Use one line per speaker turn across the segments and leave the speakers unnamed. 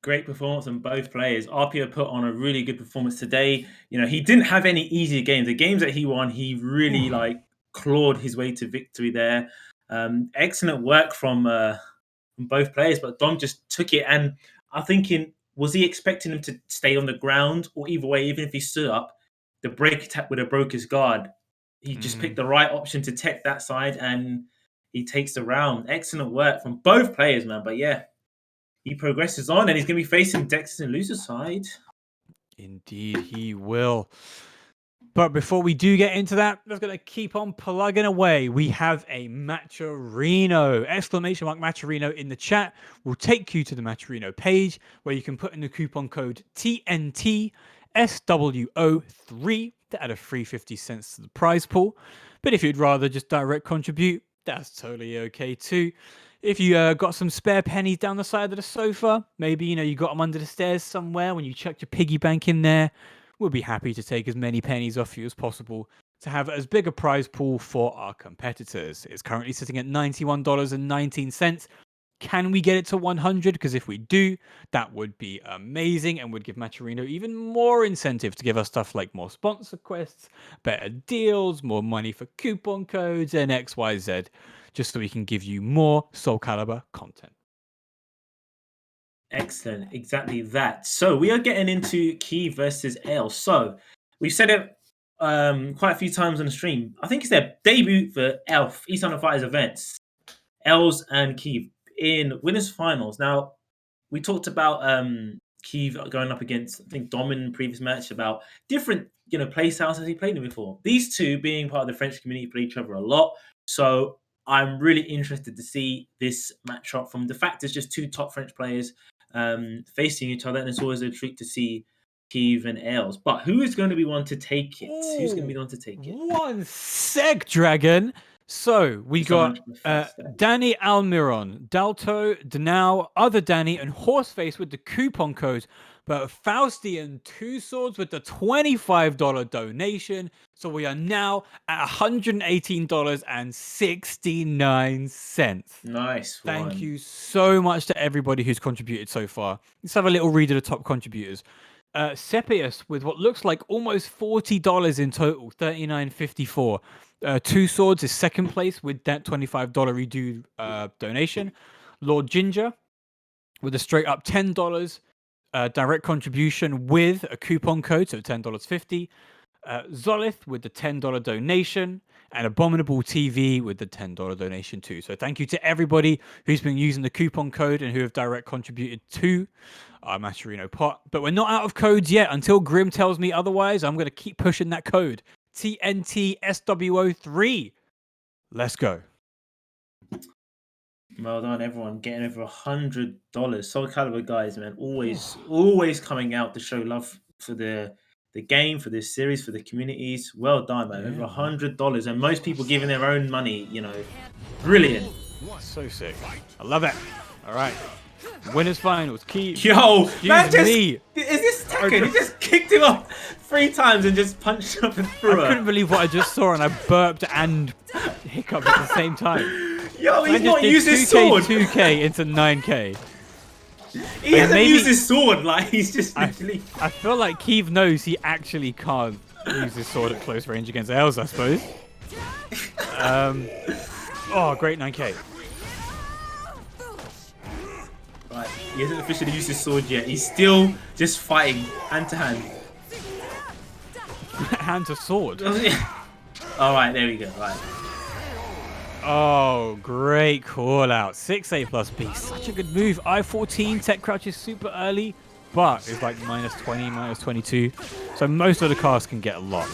Great performance on both players. RPO put on a really good performance today. He didn't have any easy games. The games that he won, he really
Ooh.
clawed his way to victory there. Excellent work from both players, but Dom just took it. And I'm thinking, was he expecting him to stay on the ground, or either way, even if he stood up, the break attack would have broke his guard. He just picked the right option to tech that side, and he takes the round. Excellent work from both players, man. But yeah, he progresses on, and he's going to be facing Dexas and loser side.
Indeed, he will. But before we do get into that, let's going to keep on plugging away. We have a Matcherino, exclamation mark Matcherino in the chat. Will take you to the Matcherino page where you can put in the coupon code TNT SWO3 to add a free 50 cents to the prize pool. But if you'd rather just direct contribute, that's totally okay too. If you got some spare pennies down the side of the sofa, maybe you got them under the stairs somewhere when you chucked your piggy bank in there, we'll be happy to take as many pennies off you as possible to have as big a prize pool for our competitors. It's currently sitting at $91.19. Can we get it to 100? Because if we do, that would be amazing and would give Matcherino even more incentive to give us stuff like more sponsor quests, better deals, more money for coupon codes, and XYZ, just so we can give you more SoulCalibur content.
Excellent, exactly that. So we are getting into Key versus L. So we've said it quite a few times on the stream. I think it's their debut for ELF, East London Fighters events. Els and Kiev in winners finals. Now, we talked about Kiev going up against, I think, Dom in the previous match, about different, play styles as he played them before. These two, being part of the French community, play each other a lot. So I'm really interested to see this matchup from the fact it's just two top French players facing each other, and it's always a treat to see Kiev and Els. But who is going to be one to take it? Who's going to be the one to take it?
One sec, Dragon. So we got Danny Almiron, Dalto, Danao, Other Danny, and Horseface with the coupon code, but Faustian Two Swords with the $25 donation. So we are now at $118.69.
Nice.
Thank you so much to everybody who's contributed so far. Let's have a little read of the top contributors. Sepius with what looks like almost $40 in total, $39.54. Two Swords is second place with that $25 redo donation. Lord Ginger with a straight up $10 direct contribution with a coupon code, so $10.50. Zolith with the $10 donation, and Abominable TV with the $10 donation too. So thank you to everybody who's been using the coupon code and who have direct contributed to our Matcherino pot. But we're not out of codes yet. Until Grim tells me otherwise, I'm going to keep pushing that code. TNT SWO3. Let's go.
Well done, everyone. Getting over $100. SoulCalibur guys, man, always coming out to show love for the game, for this series, for the communities. Well done, man. Over $100, and most people giving their own money. Brilliant.
So sick. I love it. All right. Winners finals. Key.
Yo, man, is this Tekken? He just kicked him off 3 times and just punched him up and threw
I couldn't believe what I just saw, and I burped and hiccuped at the same time.
Yo, he's not used his sword.
2K into 9K.
He hasn't used his sword. He's just literally.
I feel like Keeve knows he actually can't use his sword at close range against Els, I suppose. Oh, great 9K.
Right, he hasn't officially used his sword yet. He's still just fighting hand to hand.
Hand to sword.
All right, there we go. Right.
Oh, great call out. 6A plus B. Such a good move. I-14 tech crouch is super early, but it's like minus 20, minus 22. So most of the cars can get a lot.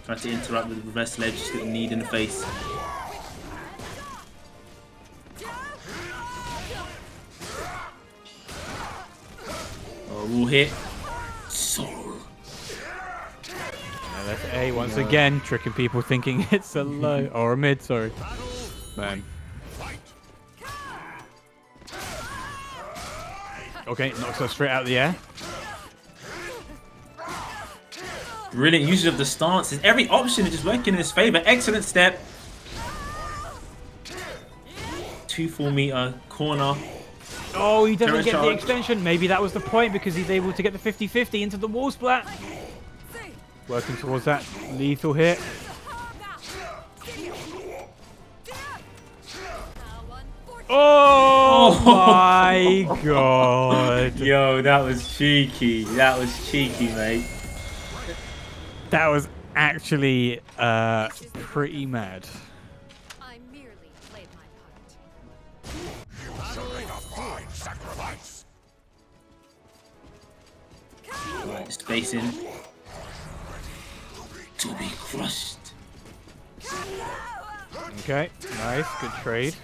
Trying to interrupt with the reverse ledge, just getting kneed in the face. Oh, we'll hit. Soul.
That's A once again, tricking people thinking it's a low or a mid, sorry. Man. Okay, knocks us straight out of the air.
Brilliant usage of the stances. Every option is just working in his favor. Excellent step. 2 full-meter corner.
Oh, he doesn't get the
Charge.
extension. Maybe that was the point because he's able to get the 50-50 into the wall splat. Working towards that lethal hit. Oh my god.
Yo, that was cheeky. That was cheeky, mate.
That was actually pretty mad.
I merely played my part.
Sacrifice.
Right, spacing. To be crushed.
Okay, nice, good trade.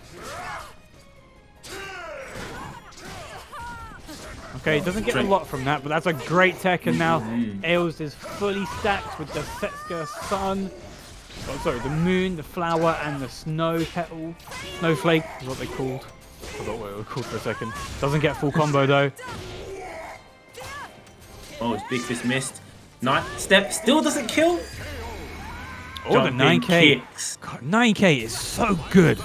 Okay, doesn't get a lot from that, but that's a great tech, and now Ails is fully stacked with the Setsuga Sun. Oh, sorry, the Moon, the Flower, and the Snow Petal. Snowflake is what they called. Forgot what it was called for a second. Doesn't get full combo though.
Oh, his big fist missed. Night step still doesn't kill.
Oh, the
Jumping
9K.
kicks.
God, 9K is so good.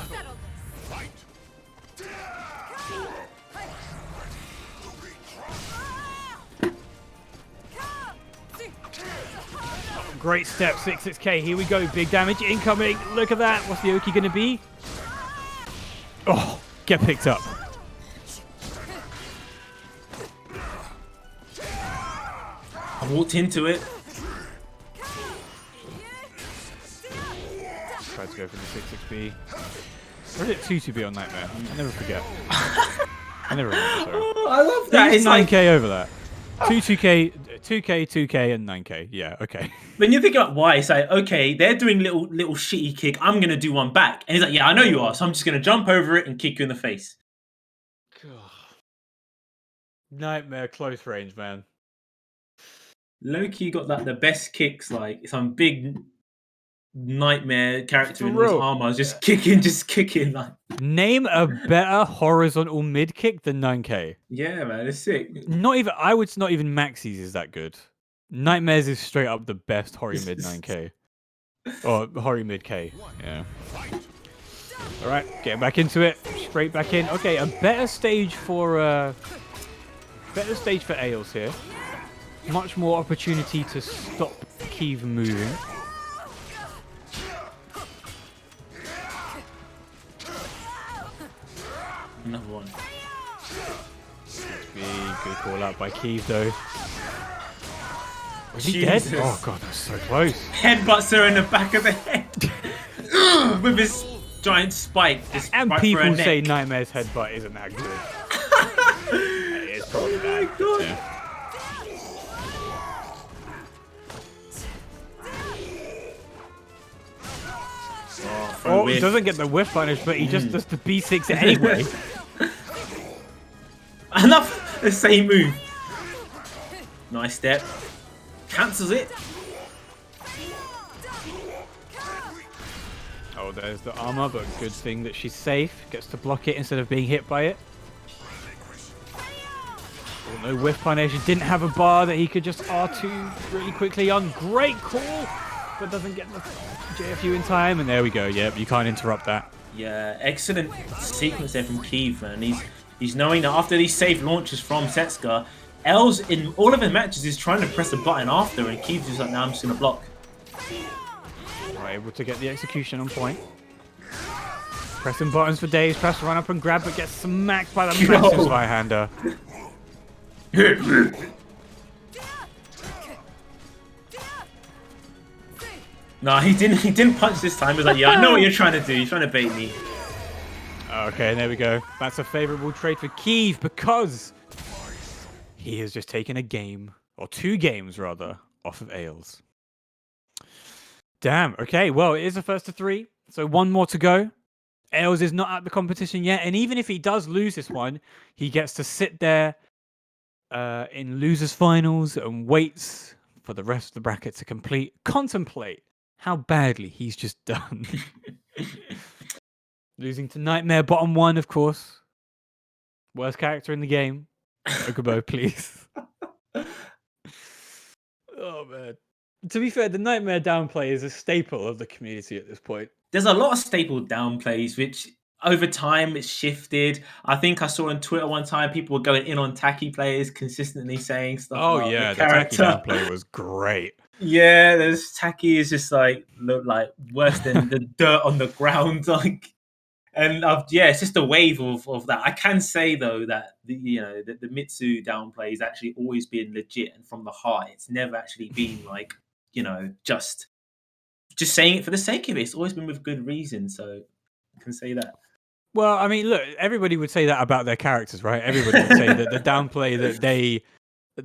Great step, 6K. Here we go. Big damage incoming. Look at that. What's the Oki going to be? Oh, get picked up.
I walked into it.
Tried to go for the 6XP. Or is it 2-2B on Nightmare? I never forget. I never remember, sorry.
Oh, I love that.
It's
It's
9K
like,
over that. 2K, 2K, and 9K. Yeah, okay.
when you think about why, it's like, okay, they're doing little shitty kick. I'm gonna do one back, and he's like, yeah, I know you are, so I'm just gonna jump over it and kick you in the face.
Nightmare close range, man.
Loki got like the best kicks, like some big nightmare character
For
in this
real.
armor, just kicking. Like,
Name a better horizontal mid kick than 9K.
yeah, man, it's sick.
Not even, I would not even Maxie's is that good. Nightmares is straight up the best Hori mid 9K. Or Hori mid K. Yeah. Alright, getting back into it. Straight back in. Okay, a better stage for Ails here. Much more opportunity to stop Keeve moving.
Another one.
Good call out by Keeve though. Was he dead?
Jesus.
Oh god, that's so close.
Headbutts her in the back of the head with his giant spike. Just
And
right through her
people
neck.
say Nightmare's headbutt isn't that good. It's probably
Oh my
bad.
god.
Yeah. Oh, he doesn't get the whiff punish, but he just does the B6 anyway.
Enough! The same move. Nice step. Cancels it.
Oh, there's the armor, but good thing that she's safe. Gets to block it instead of being hit by it. Oh, no whiff punish. He didn't have a bar that he could just R2 really quickly on. Great call, but doesn't get the JFU in time. And there we go. Yep, you can't interrupt that.
Yeah, excellent sequence there from Keeve, man. He's knowing that after these safe launches from Setsuga, Els in all of his matches is trying to press the button after, and Keeve's just like, now I'm just gonna block.
Able to get the execution on point. Pressing buttons for days, press run up and grab, but gets smacked by the massive right-hander.
Nah, he didn't punch this time. He was like, yeah, I know what you're trying to do. You're trying to bait me.
Okay, there we go. That's a favorable trade for Keeve because he has just taken a game, or 2 games rather, off of Ails. Damn. Okay, well, it is a first to 3, so 1 more to go. Ails is not at the competition yet, and even if he does lose this one, he gets to sit there in losers finals and waits for the rest of the bracket to contemplate how badly he's just done. Losing to Nightmare, bottom 1, of course. Worst character in the game. Okubo, please. Oh, man. To be fair, the Nightmare downplay is a staple of the community at this point.
There's a lot of staple downplays, which over time it's shifted. I think I saw on Twitter one time people were going in on Taki players, consistently saying stuff
Oh
about the
yeah, the Taki
character.
downplay was great.
Yeah, there's Taki is just like look like worse than the dirt on the ground. Like, and yeah, it's just a wave of that. I can say though that the Mitsu downplay has actually always been legit and from the heart. It's never actually been like just saying it for the sake of it. It's always been with good reason. So I can say that.
Well, I mean, look, everybody would say that about their characters, right? Everybody would say that the downplay that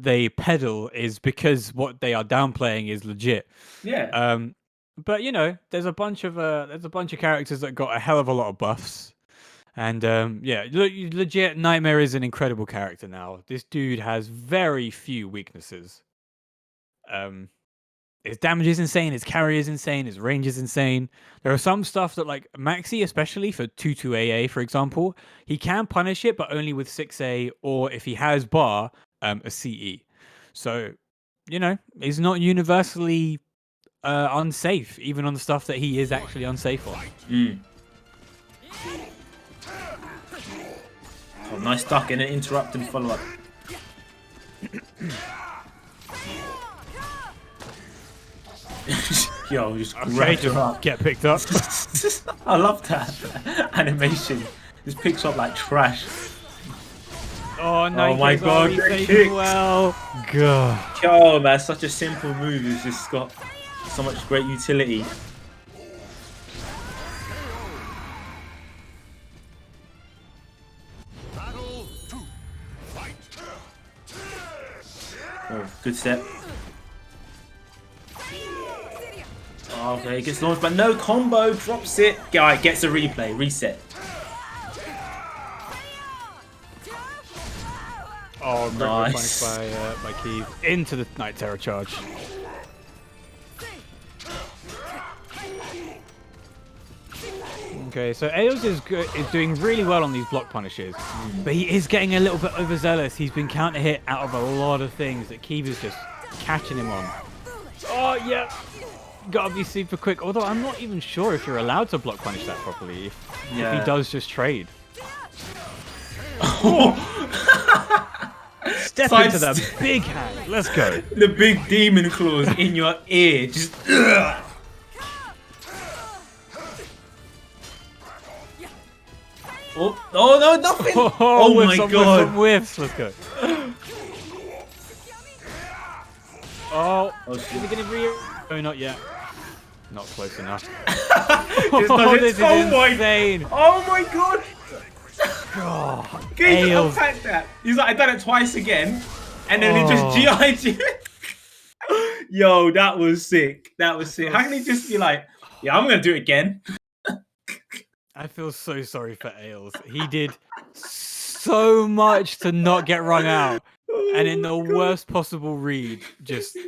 they peddle is because what they are downplaying is legit.
Yeah.
But there's a bunch of characters that got a hell of a lot of buffs, and yeah, legit Nightmare is an incredible character now. This dude has very few weaknesses. His damage is insane, his carry is insane, his range is insane. There are some stuff that, like Maxi, especially for 2-2 AA, for example, he can punish it, but only with 6A, or if he has bar, a CE. So, he's not universally unsafe, even on the stuff that he is actually unsafe on.
Oh, nice duck and an interrupt and follow up. Yo, just grab her up.
Get picked up.
I love that animation. Just picks up like trash.
Oh, no,
my god, the kicks.
Well, God.
Yo, man, such a simple move. It's just got so much great utility. Oh, good step. Oh, okay, gets launched, but no combo. Drops it. Guy gets a replay. Reset.
Oh,
nice.
Punished by Keith into the Night Terror charge. Okay, so Ails is doing really well on these block punishes, but he is getting a little bit overzealous. He's been counter hit out of a lot of things that Keith is just catching him on. Oh yeah, gotta be super quick. Although I'm not even sure if you're allowed to block punish that properly. If he does just trade. Step into the big hand. Let's go.
The big demon claws in your ear. Just. Oh no, nothing! Oh my god!
Whiffs. Let's go. Oh, is he gonna oh, not yet. Not close enough.
This is
insane.
Oh my god!
God.
He unpacked that. He's like, I done it twice again, and then he just GI'd you. Yo, that was sick. That was sick. How can he just be like, yeah, I'm gonna do it again?
I feel so sorry for Ails. He did so much to not get rung out, and in the worst possible read, just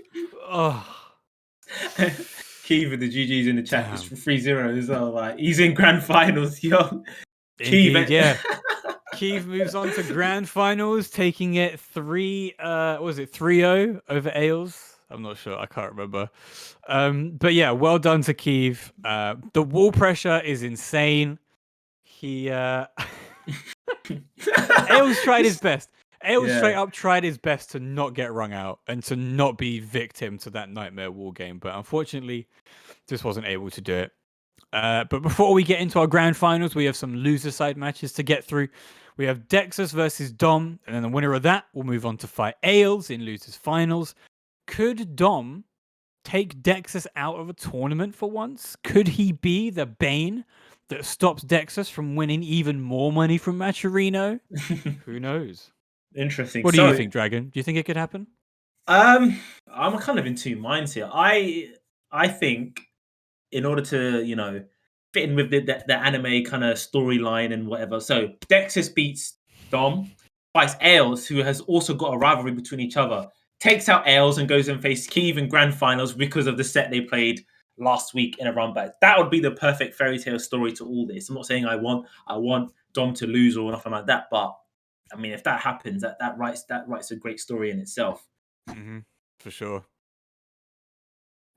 Keith with the GGs in the chat is 3-0 as well. Like, he's in grand finals, yo.
Indeed, yeah. Keith moves on to grand finals, taking it 3-0 over Ails. I'm not sure. I can't remember. But yeah, well done to Keith. The wall pressure is insane. He Ails tried his best. Ails straight up tried his best to not get rung out and to not be victim to that nightmare wall game, but unfortunately just wasn't able to do it. But before we get into our grand finals, we have some loser side matches to get through. We have Dexas versus Dom, and then the winner of that will move on to fight Ails in losers finals. Could Dom take Dexas out of a tournament for once? Could he be the bane that stops Dexas from winning even more money from Matcherino? Who knows?
Interesting.
What do you think, Dragon? Do you think it could happen?
I'm kind of in two minds here. I think in order to, fit in with the anime kind of storyline and whatever. So Dexas beats Dom, fights Ails, who has also got a rivalry between each other, takes out Ails and goes and face Keith in grand finals because of the set they played last week in a run back. That would be the perfect fairy tale story to all this. I'm not saying I want Dom to lose or nothing like that, but I mean, if that happens, that writes a great story in itself.
Mm-hmm. For sure.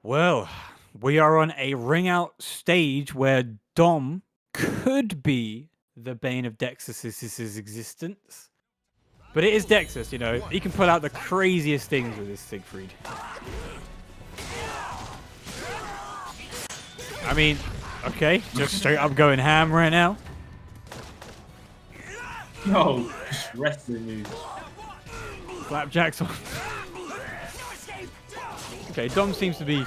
Well, we are on a ring out stage where Dom could be the bane of Dexas' existence. But it is Dexas, you know. He can pull out the craziest things with his Siegfried. I mean, okay, just straight up going ham right now.
No, wrestling moves.
Flapjacks on. Okay, Dom seems to be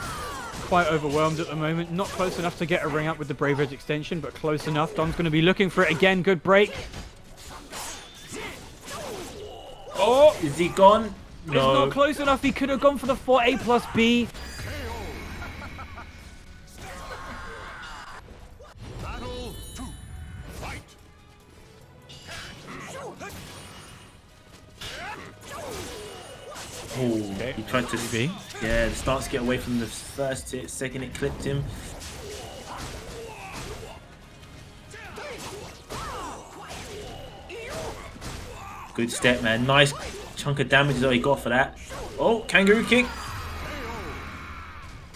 quite overwhelmed at the moment. Not close enough to get a ring up with the Brave Edge extension, but close enough. Dom's going to be looking for it again. Good break.
Oh, is he gone?
No. It's not close enough. He could have gone for the 4A plus B.
Oh, okay. He tried to be. Yeah, the stance to get away from the first hit. Second, it clipped him. Good step, man. Nice chunk of damage that he got for that. Oh, kangaroo kick.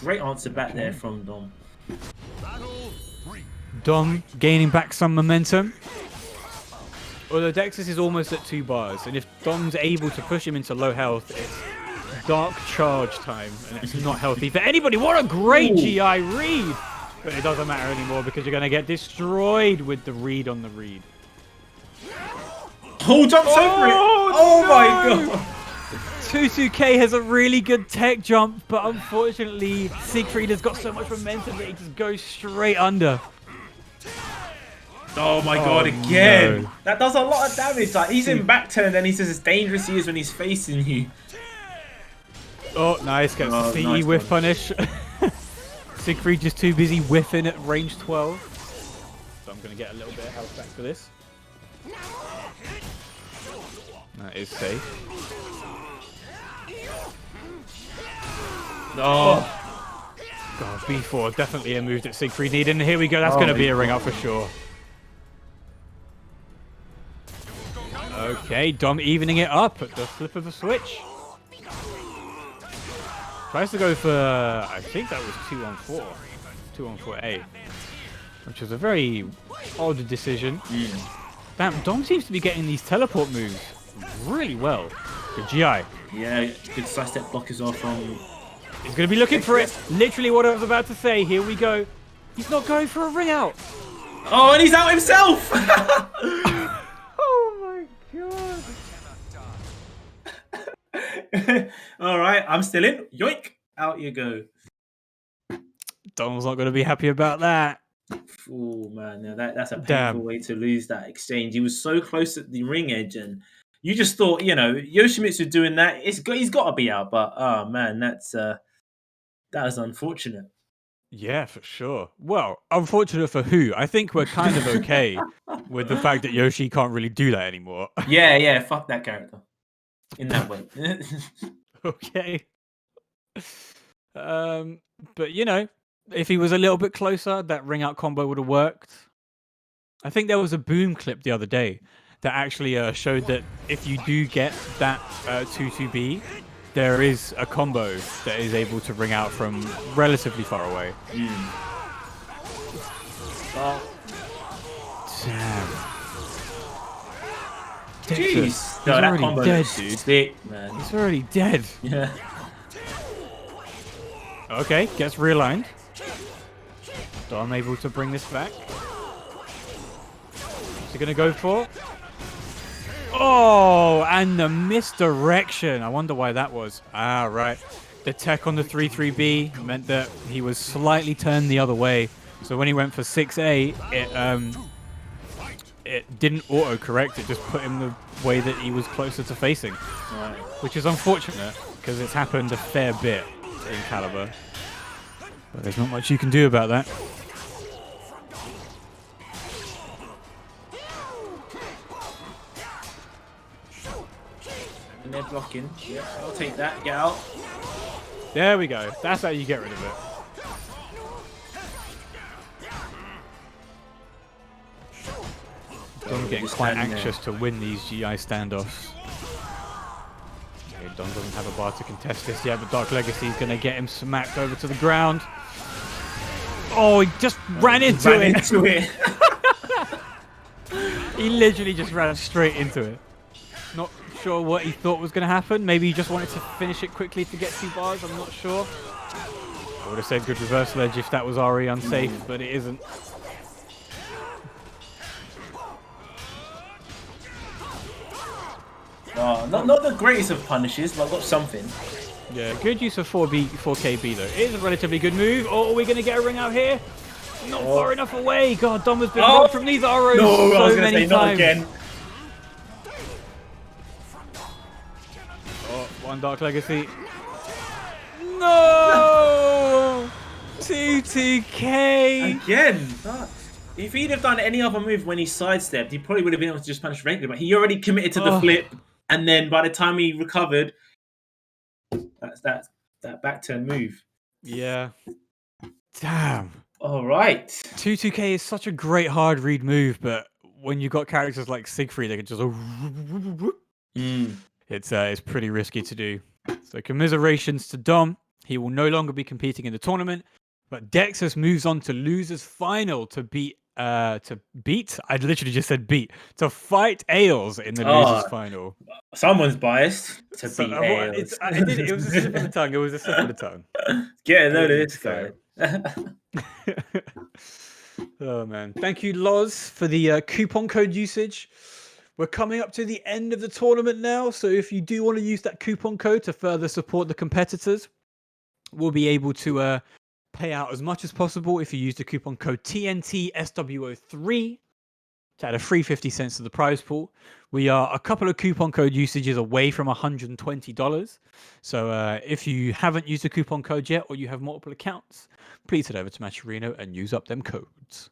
Great answer back there from Dom.
Dom gaining back some momentum. Although Dexas is almost at 2 bars, and if Dom's able to push him into low health, it's dark charge time, and it's not healthy for anybody. What a great GI read! But it doesn't matter anymore because you're going to get destroyed with the read on the read.
Oh, jumps over it! Oh no! My god!
22K has a really good tech jump, but unfortunately, Siegfried has got so much momentum that he just goes straight under.
Oh my god, again!
No.
That does a lot of damage. Like, he's in back turn and he says as dangerous he is when he's facing you.
Oh, nice. Gets the CE
nice
whiff punish. Siegfried just too busy whiffing at range 12. So I'm going to get a little bit of health back for this. That is safe.
Oh.
God, B4, definitely a move that Siegfried needed. And here we go. That's going to be a ring up for sure. Okay, Dom evening it up at the flip of a switch. Tries to go for, I think that was 2-on-4. 2-on-4A. Which was a very odd decision. Damn, Dom seems to be getting these teleport moves really well. Good GI.
Yeah, good side step block as well from...
He's going to be looking for it. Literally what I was about to say. Here we go. He's not going for a ring out.
Oh, and he's out himself!
Oh my god.
Alright, I'm still in. Yoink! Out you go.
Dom's not going to be happy about that.
Oh man, no, that's a painful way to lose that exchange. He was so close at the ring edge, and you just thought, you know, Yoshimitsu doing that, he's got to be out. But oh man, that was unfortunate.
Yeah, for sure. Well, unfortunate for who? I think we're kind of okay with the fact that Yoshi can't really do that anymore.
Yeah, fuck that character. In that way.
Okay. But you know, if he was a little bit closer, that ring out combo would have worked. I think there was a boom clip the other day that actually showed that if you do get that 2-2B, there is a combo that is able to ring out from relatively far away.
Oh.
Damn.
Jeez.
No,
that combo
dead,
dude. Sick, man.
He's already dead.
Yeah.
Okay, gets realigned. So I'm able to bring this back. What's he going to go for? Oh, and the misdirection. I wonder why that was. Ah, right. The tech on the 3-3B meant that he was slightly turned the other way. So when he went for 6A, it didn't auto-correct. It just put him the way that he was closer to facing.
Right.
Which is unfortunate, because it's happened a fair bit in Calibur. But there's not much you can do about that.
And they're blocking. Yeah, I'll take that. Get out.
There we go. That's how you get rid of it. Don's getting quite anxious to win these GI standoffs. Okay, Don doesn't have a bar to contest this yet, but Dark Legacy is going to get him smacked over to the ground. Oh, he just ran into it. He literally just ran straight into it. Not sure what he thought was going to happen. Maybe he just wanted to finish it quickly to get 2 bars. I'm not sure. I would have said good reversal edge if that was RE unsafe, but it isn't.
Not the greatest of punishes, but got something.
Yeah, good use of 4KB though. It is a relatively good move. Oh, are we going to get a ring out here? Not far enough away. God, Dom has been robbed from these arrows so many times.
Not again.
Oh, one Dark Legacy. No! 2-2K.
Again. If he'd have done any other move when he sidestepped, he probably would have been able to just punish regular, but he already committed to the flip, and then by the time he recovered, that's that back turn move.
Yeah. Damn.
All right.
2-2K is such a great hard read move, but when you've got characters like Siegfried, they can just it's pretty risky to do. So commiserations to Dom. He will no longer be competing in the tournament, but Dexas moves on to losers final to beat. I literally just said beat to fight Ailes in the losers final.
Someone's biased to beat Ailes.
It was a slip of the tongue. It was a slip of the tongue.
Get a load of this guy.
Oh man! Thank you, Loz, for the coupon code usage. We're coming up to the end of the tournament now, so if you do want to use that coupon code to further support the competitors, we'll be able to pay out as much as possible if you use the coupon code TNTSWO3 to add a free 50 cents to the prize pool. We are a couple of coupon code usages away from $120. So if you haven't used the coupon code yet, or you have multiple accounts, please head over to Matcherino and use up them codes.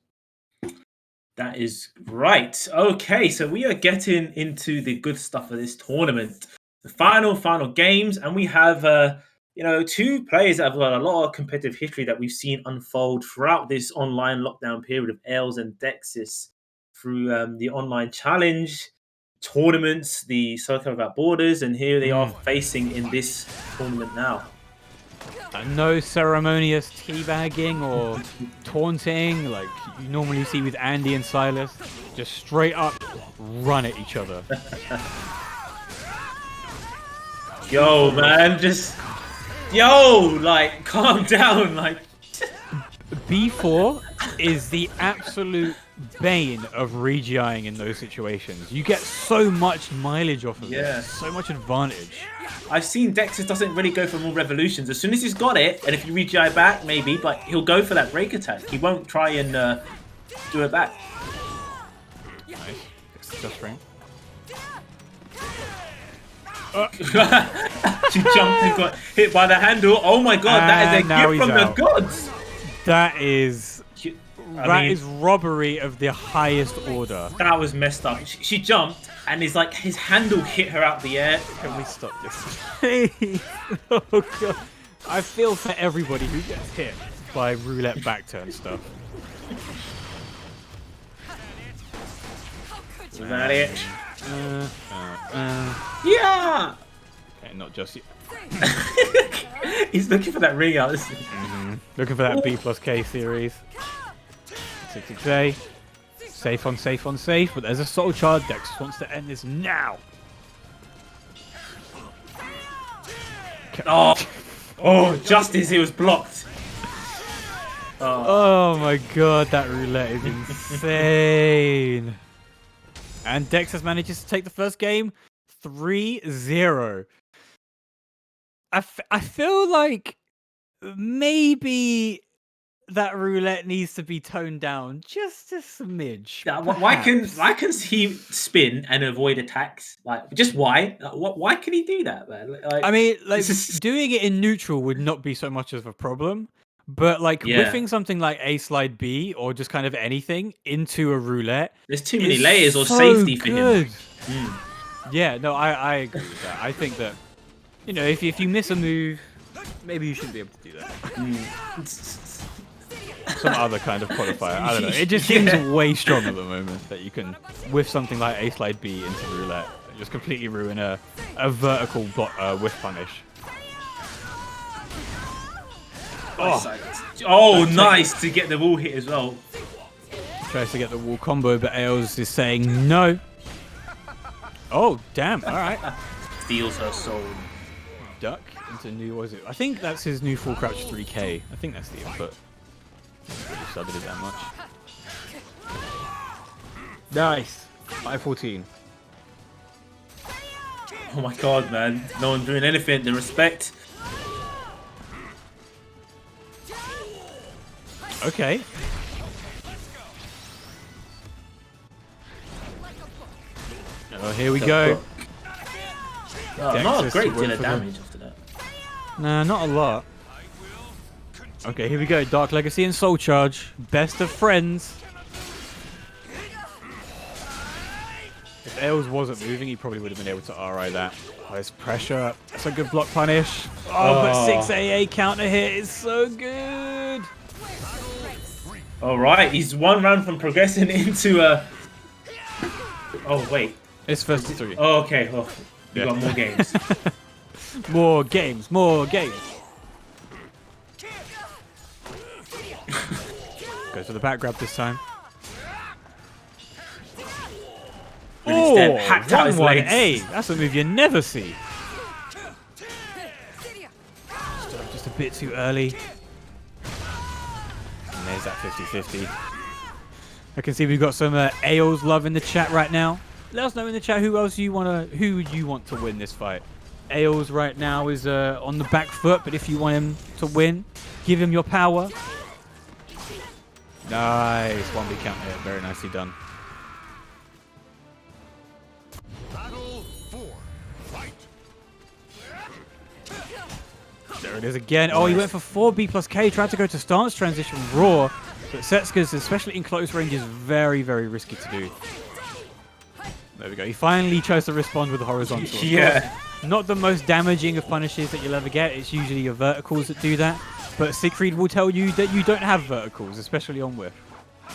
That is right. Okay, so we are getting into the good stuff of this tournament. The final games, and we have 2 players that have got a lot of competitive history that we've seen unfold throughout this online lockdown period of Ailes and Dexas through the online challenge, tournaments, the SoulCalibur Without Borders, and here they are facing in this tournament now.
No ceremonious teabagging or taunting like you normally see with Andy and Silas. Just straight up run at each other.
Yo, man, like, calm down, like.
B4 is the absolute bane of regiing in those situations. You get so much mileage off of it, so much advantage.
I've seen Dexas doesn't really go for more revolutions. As soon as he's got it, and if you regi back, maybe, but he'll go for that break attack. He won't try and do it back.
Nice. Just ring.
She jumped and got hit by the handle. Oh my god, that is a gift from the gods.
That is robbery of the highest order.
That was messed up. She jumped and his handle hit her out the air.
Can we stop this? Oh god. I feel for everybody who gets hit by roulette back turn stuff.
Is that it?
Yeah. Okay, not just you.
He's looking for that ring out.
Looking for that B plus K series. 6A. Safe on safe on safe, but there's a soul charge. Dex wants to end this now.
Oh, just as he was blocked.
Oh my god, that roulette is insane. And Dexas manages to take the first game 3-0. I feel like maybe that roulette needs to be toned down just a smidge.
Why can he spin and avoid attacks? Like, just why? Why can he do that, man? Like,
I mean, like doing it in neutral would not be so much of a problem. But like whiffing something like A slide B or just kind of anything into a roulette.
There's too many layers or safety for him.
Yeah, no, I agree with that. I think that, if you miss a move, maybe you shouldn't be able to do that. Some other kind of qualifier. I don't know. It just seems way strong at the moment that you can whiff something like A slide B into roulette and just completely ruin a vertical whiff punish.
Oh, nice to get the wall hit as well.
Tries to get the wall combo, but Ails is saying no. Oh, damn. All right.
Steals her soul.
Duck into new, what is it? I think that's his new full crouch 3K. I think that's the input. I really subbed it that much. Nice. 514.
Oh my god, man. No one doing anything. The respect.
Okay. Oh, here we go.
Oh, not a
Dexas
great
to
deal
work
of
for
damage after that.
Nah, not a lot. Okay, here we go. Dark Legacy and Soul Charge. Best of friends. If Ails wasn't moving, he probably would have been able to RI that. Oh, there's pressure. That's a good block punish. Oh, but 6 AA counter hit is so good.
Alright, he's one round from progressing into a... Oh, wait.
It's first to 3.
Oh, okay. Oh, we got more games.
More games, more games. Goes for the back grab this time.
Really step, hacked out his
1-1
legs.
A. That's a move you never see. Just a bit too early. And there's that 50-50. I can see we've got some Ails love in the chat right now. Let us know in the chat who you want to win this fight. Ails right now is on the back foot, but if you want him to win, give him your power. Nice, 1B count here, very nicely done.
Battle 4. Fight.
There it is again. Oh, he went for 4B plus K, tried to go to stance transition raw, but Setsuka's, especially in close range, is very, very risky to do. There we go. He finally tries to respond with the horizontal.
Yeah.
Not the most damaging of punishes that you'll ever get. It's usually your verticals that do that. But Siegfried will tell you that you don't have verticals, especially on whiff.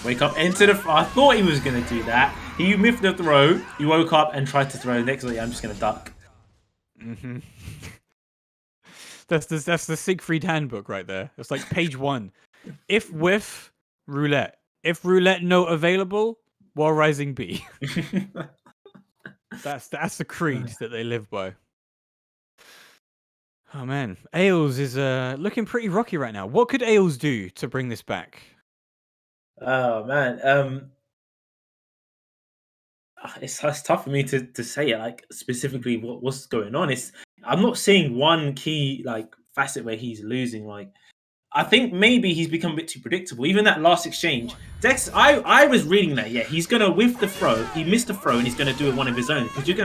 Wake up, enter the... I thought he was going to do that. He miffed the throw. He woke up and tried to throw. Next thing, I'm just going to duck.
Mm-hmm. That's the Siegfried handbook right there. It's like page 1. If whiff, roulette. If roulette no available, while rising B. That's the creed that they live by. Oh man, Ails is looking pretty rocky right now. What could Ails do to bring this back?
Oh man, it's tough for me to say it like specifically what's going on. I'm not seeing one key like facet where he's losing. Like I think maybe he's become a bit too predictable. Even that last exchange, Dex, I was reading that. Yeah, he's gonna whiff the throw. He missed the throw and he's gonna do it one of his own because you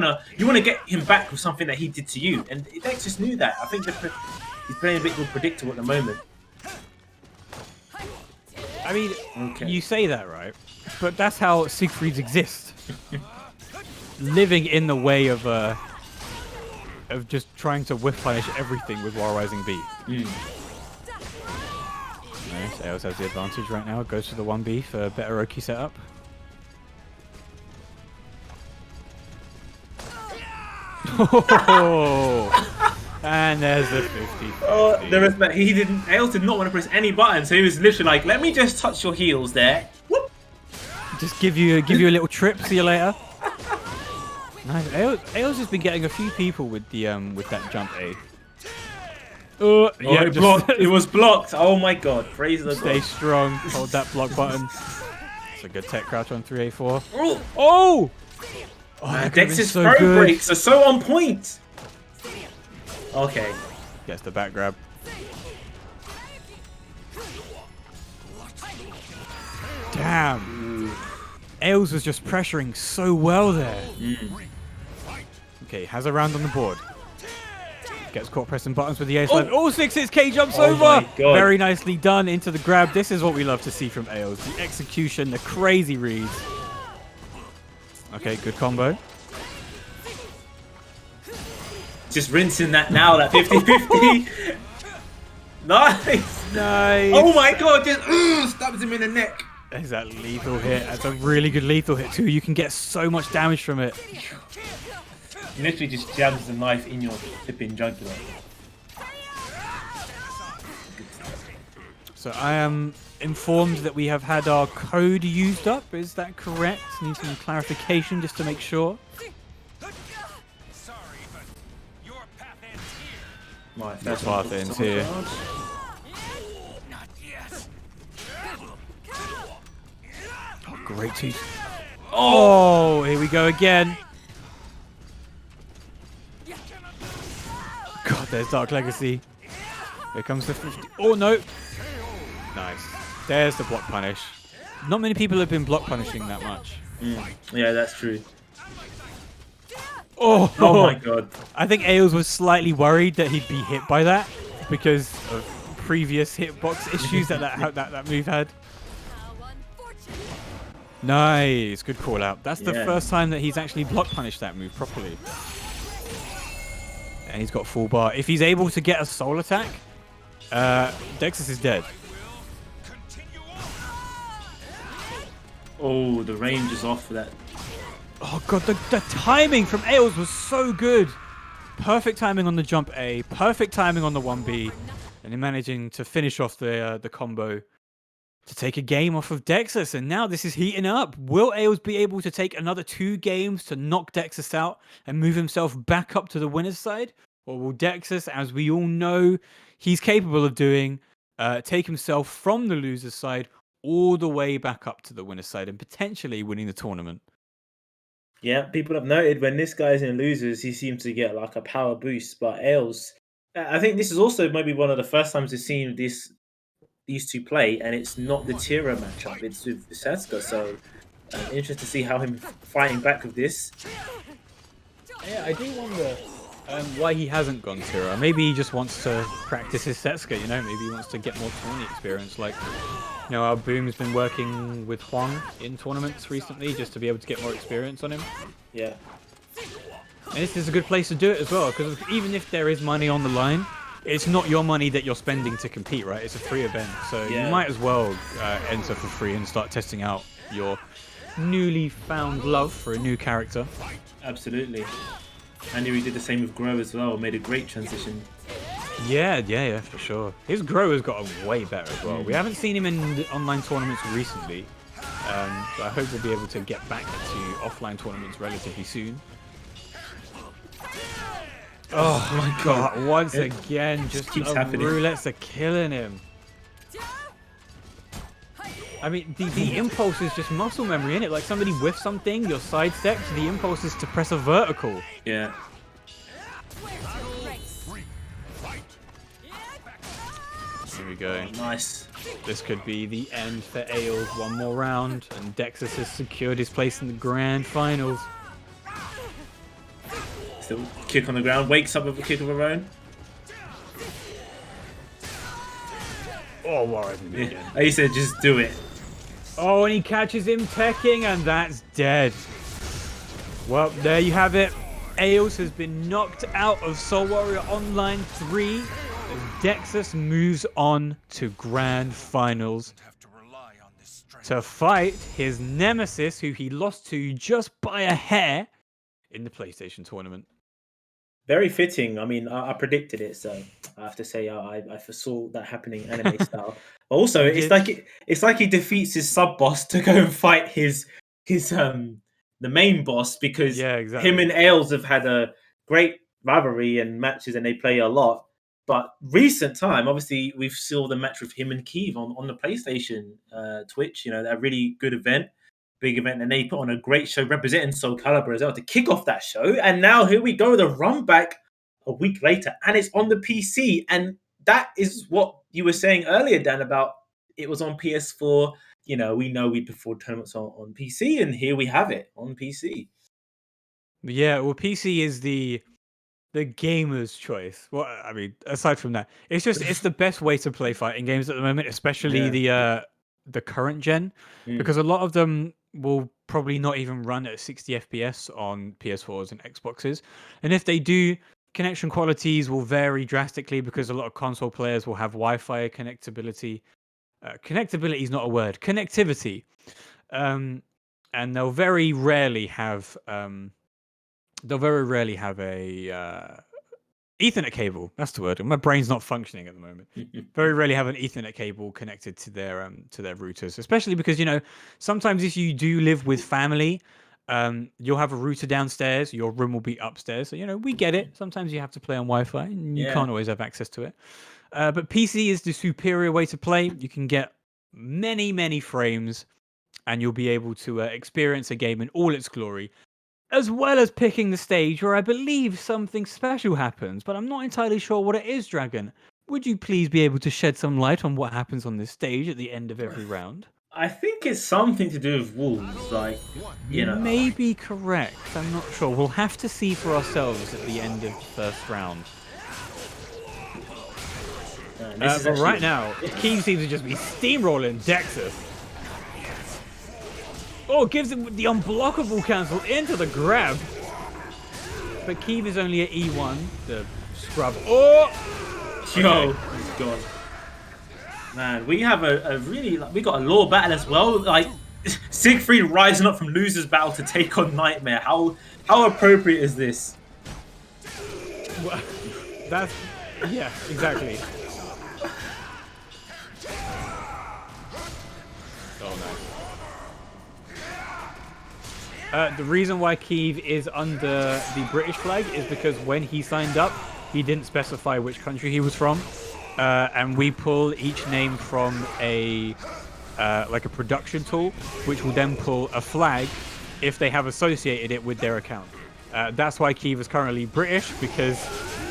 want to get him back with something that he did to you. And Dex just knew that. I think he's playing a bit more predictable at the moment.
I mean,
Okay.
you say that, right? But that's how Siegfrieds exist. Living in the way of just trying to whiff punish everything with while rising B. Nice. Ails has the advantage right now. Goes for the 1B for better Oki setup. And there's the 50.
Oh, the respect. Ails did not want to press any button, so he was literally like, "Let me just touch your heels there." Whoop.
Just give you a little trip. See you later. Nice. Ails has been getting a few people with that jump A.
Yeah, it was blocked. Oh my god. Praise the
Stay
god.
strong. Hold that block button. It's a good tech crouch on 3A4.
Oh,
Oh!
man,
that could've been
Dex's
so
throw
good.
breaks are so on point. Okay.
Gets the back grab. Damn. Ails was just pressuring so well there. Okay, has a round on the board. Gets caught pressing buttons with the ace line. Oh, 6-6 K jumps
Oh
over.
my God.
Very nicely done into the grab. This is what we love to see from Ails. The execution, the crazy reads. Okay, good combo.
Just rinsing that now, that 50-50. Nice.
Nice.
Oh my god, just stabs him in the neck.
Is that lethal hit? That's a really good lethal hit too. You can get so much damage from it.
He literally just jabs the knife in your flipping jugular.
So I am informed that we have had our code used up. Is that correct? Need some clarification just to make sure.
Sorry, but your path ends here.
Right,
Your
first one
path
for
ends
Soul
here.
Guard.
Not yet.
Oh, great tooth. Oh, here we go again. God, there's Dark Legacy. Here comes the 50. Oh, no. Nice. There's the block punish. Not many people have been block punishing that much.
Yeah, that's true.
Oh,
Oh my god.
I think Ailes was slightly worried that he'd be hit by that because of previous hitbox issues that move had. Nice. Good call out. That's the
Yeah.
first time that he's actually block punished that move properly. And he's got full bar. If he's able to get a soul attack, Dexas is dead.
Oh, the range is off for that.
Oh god, the timing from Ailes was so good. Perfect timing on the jump A, perfect timing on the 1B, and then managing to finish off the combo to take a game off of Dexas. And now this is heating up. Will Ailes be able to take another 2 games to knock Dexas out and move himself back up to the winner's side? Or will Dexas, as we all know he's capable of doing, take himself from the loser's side all the way back up to the winner's side and potentially winning the tournament?
Yeah, people have noted when this guy's in losers, he seems to get like a power boost. But Ailes, I think this is also maybe one of the first times we've seen these two play, and it's not the Tira matchup; it's with Setsuka. So, interested to see how him fighting back with this.
Yeah, I do wonder why he hasn't gone Tira. Maybe he just wants to practice his Setsuka, you know? Maybe he wants to get more tournament experience. Like, you know, our Boom's been working with Huang in tournaments recently just to be able to get more experience on him.
Yeah,
And this is a good place to do it as well, because even if there is money on the line, it's not your money that you're spending to compete, right? It's a free event. So
Yeah.
you might as well enter for free and start testing out your newly found love for a new character.
absolutely. I knew he did the same with Grow as well. Made a great transition.
Yeah, for sure. His grow has gotten way better as well. We haven't seen him in the online tournaments recently, so I hope we'll be able to get back to offline tournaments relatively soon. Oh my god, once again, just
keeps
the
happening.
roulettes are killing him. I mean, the impulse is just muscle memory, innit? Like somebody whiffs something, your sidestep, the impulse is to press a vertical.
Yeah.
Here we go.
Nice.
This could be the end for Ailes. One more round, and Dexas has secured his place in the grand finals.
Still kick on the ground. Wakes up with a kick of her own.
Oh, wow.
Yeah. He said, just do it.
Oh, and he catches him teching, and that's dead. Well, there you have it. Ailes has been knocked out of Soul Warrior Online 3 as Dexas moves on to grand finals to fight his nemesis, who he lost to just by a hair in the PlayStation tournament.
Very fitting. I mean, I predicted it, so I have to say I foresaw that happening anime style. Also, it's like he defeats his sub boss to go and fight his the main boss, because
exactly.
him and Ailes have had a great rivalry and matches, and they play a lot. But recent time, obviously, we've saw the match with him and Keeve on the PlayStation Twitch. You know, that really good event. Big event, and they put on a great show representing SoulCalibur as well to kick off that show. And now here we go, the run back a week later, and it's on the PC. And that is what you were saying earlier, Dan, about it was on PS4. You know we prefer tournaments on PC, and here we have it on PC.
Yeah, well, PC is the gamer's choice. Well, I mean, aside from that, it's the best way to play fighting games at the moment, especially the current gen, because a lot of them will probably not even run at 60 FPS on PS4s and Xboxes. And if they do, connection qualities will vary drastically because a lot of console players will have Wi-Fi connectability. Connectability is not a word. Connectivity. And they'll very rarely have a Ethernet cable. That's the word. My brain's not functioning at the moment. Very rarely have an Ethernet cable connected to their routers, especially because sometimes if you do live with family, you'll have a router downstairs. Your room will be upstairs. So we get it. Sometimes you have to play on Wi-Fi, and you can't always have access to it. But PC is the superior way to play. You can get many frames, and you'll be able to experience a game in all its glory, as well as picking the stage where I believe something special happens, but I'm not entirely sure what it is, Dragon. Would you please be able to shed some light on what happens on this stage at the end of every round?
I think it's something to do with wolves, like,
You may be correct. I'm not sure. We'll have to see for ourselves at the end of the first round. But right now, Keeve seems to just be steamrolling Dexas. Oh, gives him the unblockable cancel into the grab. But Keeve is only at E1, the scrub. Oh!
Yo, he's gone. Man, we have we got a law battle as well. Like, Siegfried rising up from loser's battle to take on Nightmare. How appropriate is this?
Well, yeah, exactly. Oh, no. The reason why Keeve is under the British flag is because when he signed up, he didn't specify which country he was from, and we pull each name from a production tool, which will then pull a flag if they have associated it with their account. That's why Keeve is currently British, because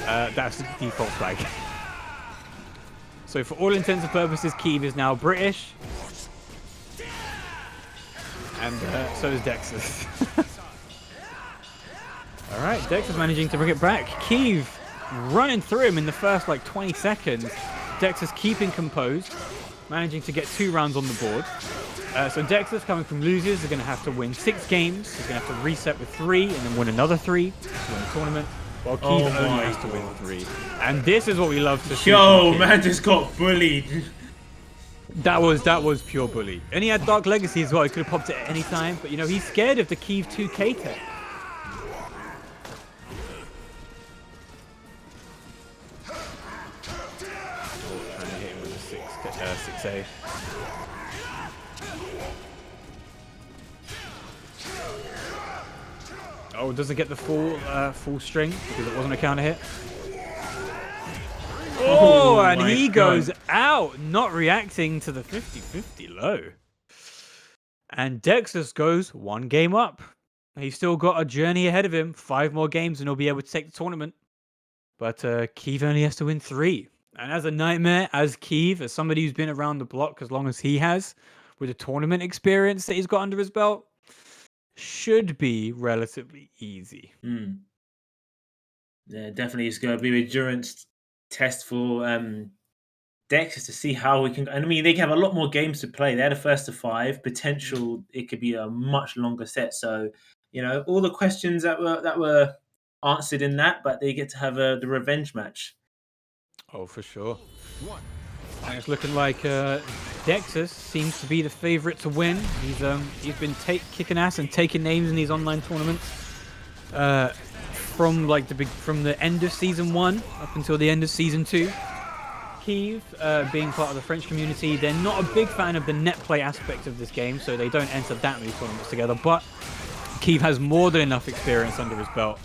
that's the default flag. So for all intents and purposes, Keeve is now British. And so is Dexas. All right, Dexas managing to bring it back. Keeve running through him in the first 20 seconds. Dexas keeping composed, managing to get 2 rounds on the board. So Dexas, coming from losers, are going to have to win 6 games. He's going to have to reset with 3 and then win another 3 to win the tournament. While Keeve only has to win 3. And this is what we love to see.
Yo, man just got bullied.
That was pure bully. And he had Dark Legacy as well. He could have popped it at any time. But, he's scared of the Keeve 2K tech. Trying to hit him with a 6A. Oh, doesn't get the full string because it wasn't a counter hit. Oh, and he goes out, not reacting to the 50-50 low. And Dexas goes 1 game up. He's still got a journey ahead of him. 5 more games and he'll be able to take the tournament. But Keeve only has to win 3. And as a Nightmare, as Keeve, as somebody who's been around the block as long as he has, with the tournament experience that he's got under his belt, should be relatively easy.
Yeah, definitely it's going to be an endurance test for Dexas to see how we can. And I mean, they can have a lot more games to play. They're the first to 5. Potential, it could be a much longer set. So, all the questions that were answered in that, but they get to have the revenge match.
Oh, for sure. And it's looking like Dexas seems to be the favorite to win. He's been kicking ass and taking names in these online tournaments. From the end of season 1 up until the end of season 2. Keeve, being part of the French community, they're not a big fan of the net play aspect of this game, so they don't enter that many tournaments together. But Keeve has more than enough experience under his belt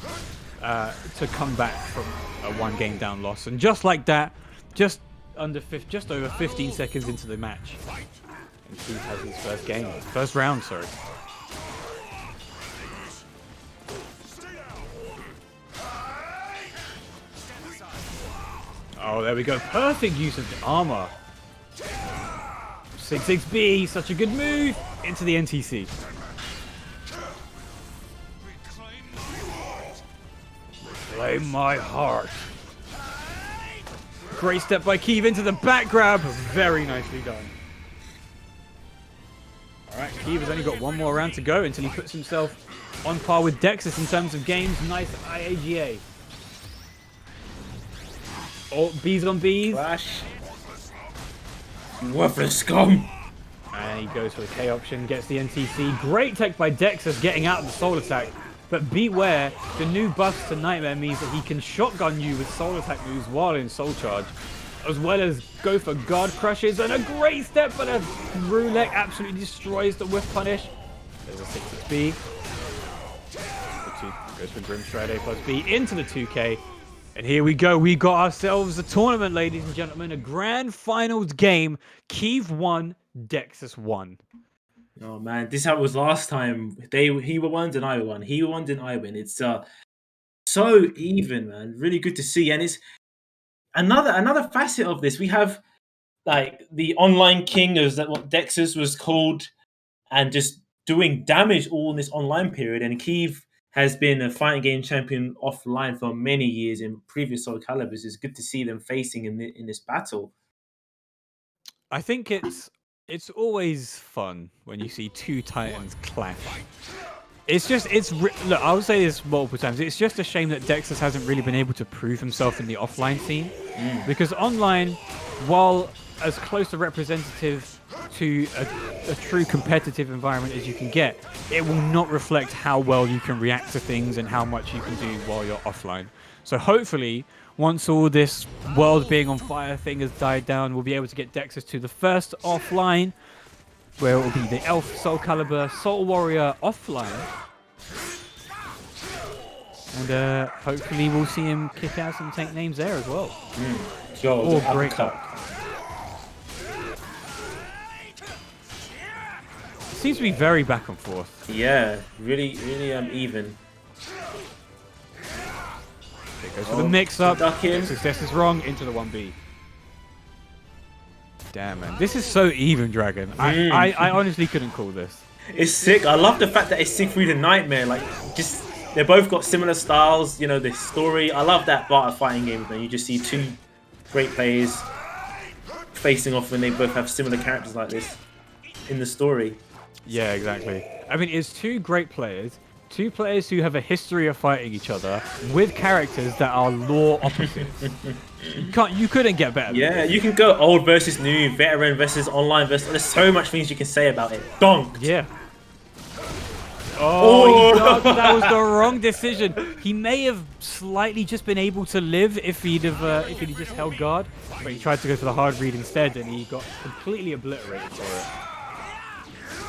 to come back from a 1 game down loss, and just like that, just over 15 seconds into the match, and Keeve has his first round. Sorry. Oh, there we go. Perfect use of the armor. 6-6B, such a good move. Into the NTC. Reclaim my heart. Great step by Keeve into the back grab. Very nicely done. Alright, Keeve has only got 1 more round to go until he puts himself on par with Dexas in terms of games. Nice IAGA. Oh, bees on bees.
Flash. Worthless scum.
And he goes for the K option, gets the NTC. Great tech by Dexas getting out of the soul attack. But beware, the new buff to Nightmare means that he can shotgun you with soul attack moves while in soul charge, as well as go for guard crushes, and a great step, but a roulette absolutely destroys the whiff punish. There's a 6-6B. Goes for Grim Stride A plus B into the 2K. And here we go. We got ourselves a tournament, ladies and gentlemen. A grand finals game. Kiev 1, Dexas 1.
Oh man, this is how it was last time. He won and I won. He won and I win. It's so even, man. Really good to see. And it's another facet of this. We have like the online king, as that what Dexas was called, and just doing damage all in this online period. And Kiev has been a fighting game champion offline for many years in previous SoulCaliburs. It's good to see them facing in this battle.
I think it's always fun when you see two titans clash. Look, I'll say this multiple times. It's just a shame that Dexas hasn't really been able to prove himself in the offline scene, because online, while as close a representative to a true competitive environment as you can get, it will not reflect how well you can react to things and how much you can do while you're offline. So hopefully, once all this world being on fire thing has died down, we'll be able to get Dexas to the first offline, where it will be the Elf, SoulCalibur, Soul Warrior offline. And hopefully we'll see him kick ass and take names there as well.
Oh,
great cut. Seems to be very back and forth.
Yeah, really even.
There goes for the mix-up. Success is wrong into the 1B. Damn, man. This is so even, Dragon. I honestly couldn't call this.
It's sick. I love the fact that it's Siegfried and Nightmare. Like, just they both got similar styles. You know, the story. I love that part of fighting games. When you just see two great players facing off when they both have similar characters like this in the story.
Yeah, exactly. I mean, it's two great players. Two players who have a history of fighting each other with characters that are lore opposites. You couldn't get better.
Yeah, you can go old versus new, veteran versus online versus. There's so much things you can say about it. Donk.
Yeah. Oh, that was the wrong decision. He may have slightly just been able to live if he'd just held guard, but he tried to go for the hard read instead, and he got completely obliterated for it.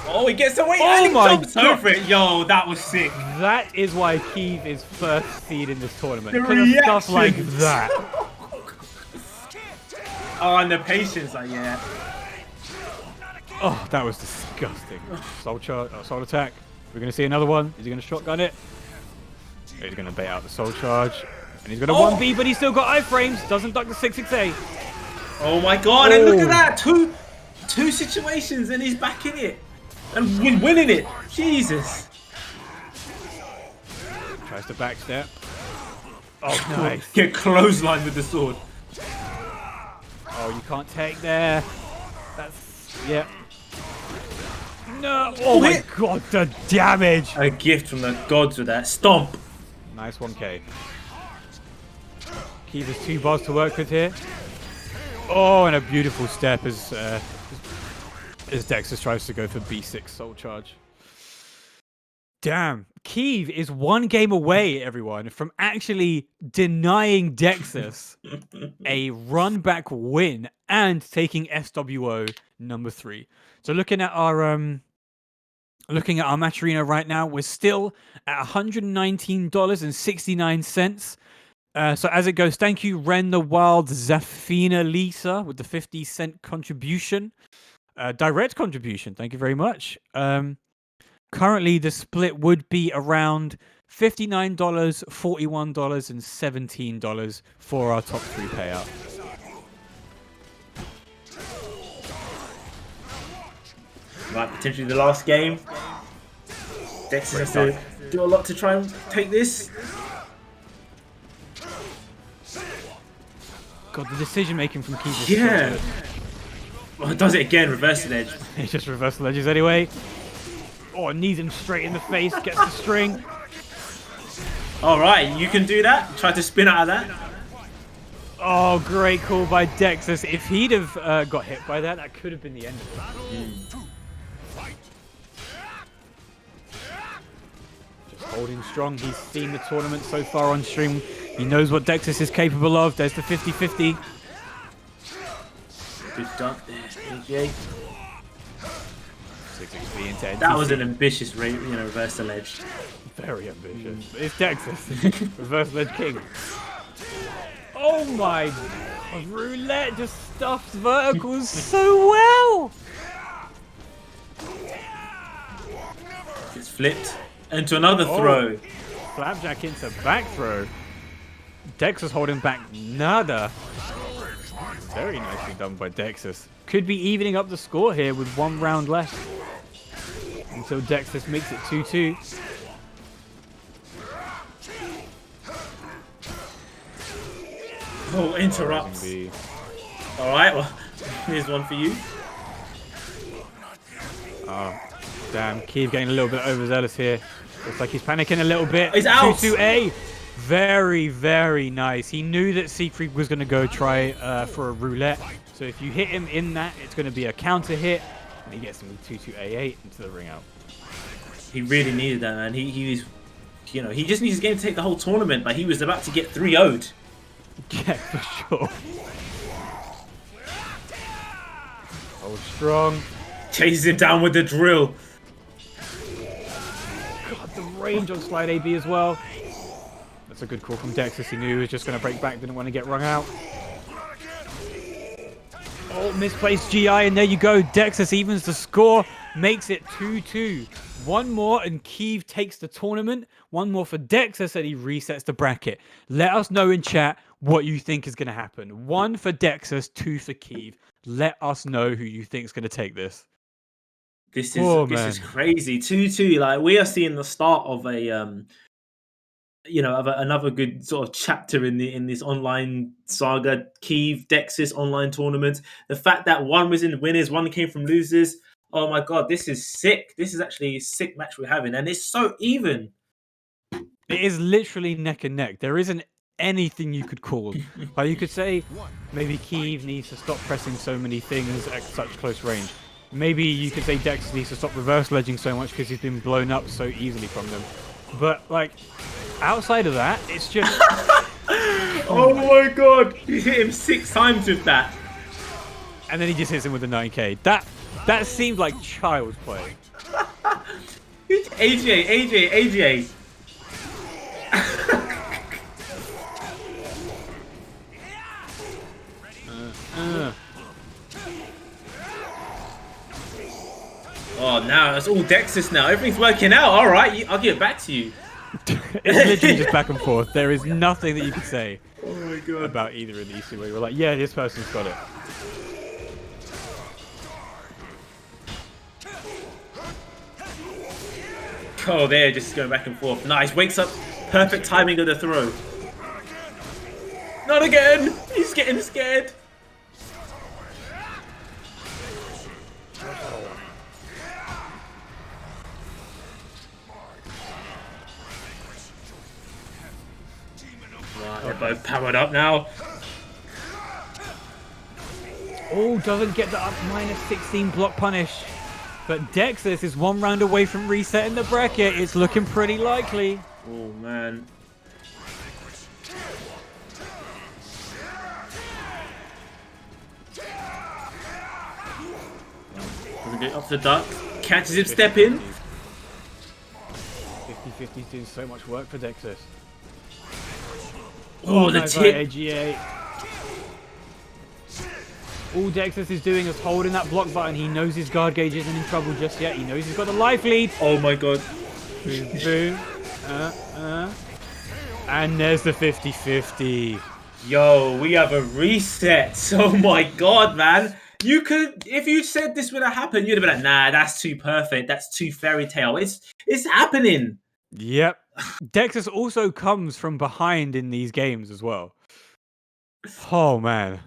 Oh, he gets away!
Oh
and
my
he jumps
God.
over it! Yo, that was sick.
That is why Kiev is first seed in this tournament.
The
Because of stuff like
reactions.
that.
Oh, and the patience, like, yeah.
Oh, that was disgusting. Soul attack. We're going to see another one. Is he going to shotgun it? He's going to bait out the soul charge. And he's going to 1B, but he's still got iframes. Doesn't duck the 6-6A.
Oh my God, and look at that! Two situations and he's back in it. And winning it. Jesus.
Tries to backstep. Oh, nice.
Get clothesline with the sword.
Oh, you can't take there. That's... Yeah. No. Oh my God, the damage.
A gift from the gods with that. Stomp.
Nice 1K. Kiev has 2 bars to work with here. Oh, and a beautiful step as Dexas tries to go for B6 soul charge. Damn. Kiev is 1 game away, everyone, from actually denying Dexas a run-back win and taking SWO number 3. So looking at our match arena right now, we're still at $119.69. So as it goes, thank you, Ren the Wild, Zafina Lisa with the 50-cent contribution. Direct contribution, thank you very much. Currently, the split would be around $59, $41, and $17 for our top 3 payout.
Right, potentially the last game. Dexas has to do a lot to try and take this.
God, the decision making from Kiev is
Yeah.
so good.
Well, it does it again, reverse edge.
He just reversal edges anyway. Oh, knees him straight in the face, gets the string.
Alright, you can do that. Try to spin out of that.
Oh, great call by Dexas. If he'd have got hit by that, that could have been the end of it. Just holding strong. He's seen the tournament so far on stream. He knows what Dexas is capable of. There's the 50-50.
Good dunk there, AJ.
6 XP into NTC.
That was an ambitious reverse ledge.
Very ambitious. It's Dexas. Reverse ledge king. Oh my God. Roulette just stuffs verticals so well.
It's flipped into another throw.
Flapjack into back throw. Dexas holding back nada. Very nicely done by Dexas. Could be evening up the score here with 1 round left. Until Dexas makes it 2-2.
Oh, interrupts. Alright, well, here's one for you.
Oh, damn. Keith getting a little bit overzealous here. Looks like he's panicking a little bit.
He's out!
2-2-A. Very, very nice. He knew that Siegfried was going to go try for a roulette. So if you hit him in that, it's going to be a counter hit. And he gets him with 2-2-A8 into the ring out.
He really needed that, man. He was, he just needs his game to take the whole tournament, but he was about to get 3-0'd.
Yeah, for sure. Hold strong.
Chases him down with the drill.
God, the range on slide AB as well. That's a good call from Dexas. He knew he was just going to break back, didn't want to get rung out. Oh, misplaced GI, and there you go. Dexas evens the score, makes it 2-2. One more, and Keeve takes the tournament. One more for Dexas, and he resets the bracket. Let us know in chat what you think is going to happen. 1 for Dexas, 2 for Keeve. Let us know who you think is going to take this.
This is crazy. 2-2. Like, we are seeing the start of a another good sort of chapter in this online saga. Keeve Dexas online tournament. The fact that one was in winners, one came from losers. Oh my God, this is sick. This is actually a sick match we're having, and it's so even.
It is literally neck and neck. There isn't anything you could call. Like, you could say maybe Keeve needs to stop pressing so many things at such close range. Maybe you could say Dexas needs to stop reverse ledging so much because he's been blown up so easily from them. But like, outside of that, it's just...
Oh my God, you hit him 6 times with that.
And then he just hits him with a 9K. That seemed like child's play.
AJ. Oh, now it's all Dexas now. Everything's working out. All right, I'll give it back to you.
It's literally just back and forth. There is nothing that you could say about either of these two where you're like, yeah, this person's got it.
Oh, they're just going back and forth. Nice. Wakes up. Perfect timing of the throw. Not again. He's getting scared. Right, they're both powered up now.
Oh, doesn't get the up -16 block punish. But Dexas is 1 round away from resetting the bracket. It's looking pretty likely.
Oh, man. Doesn't get up the duck. Catches him step in.
50-50 is doing so much work for Dexas.
Oh, the tip.
AGA. All Dexas is doing is holding that block button. He knows his guard gauge isn't in trouble just yet. He knows he's got the life lead.
Oh my God.
Boom, boom. And there's the 50-50.
Yo, we have a reset. Oh my God, man. You could, if you said this would have happened, you'd have been like, nah, that's too perfect. That's too fairy tale. It's happening.
Yep. Dexas also comes from behind in these games as well. Oh, man.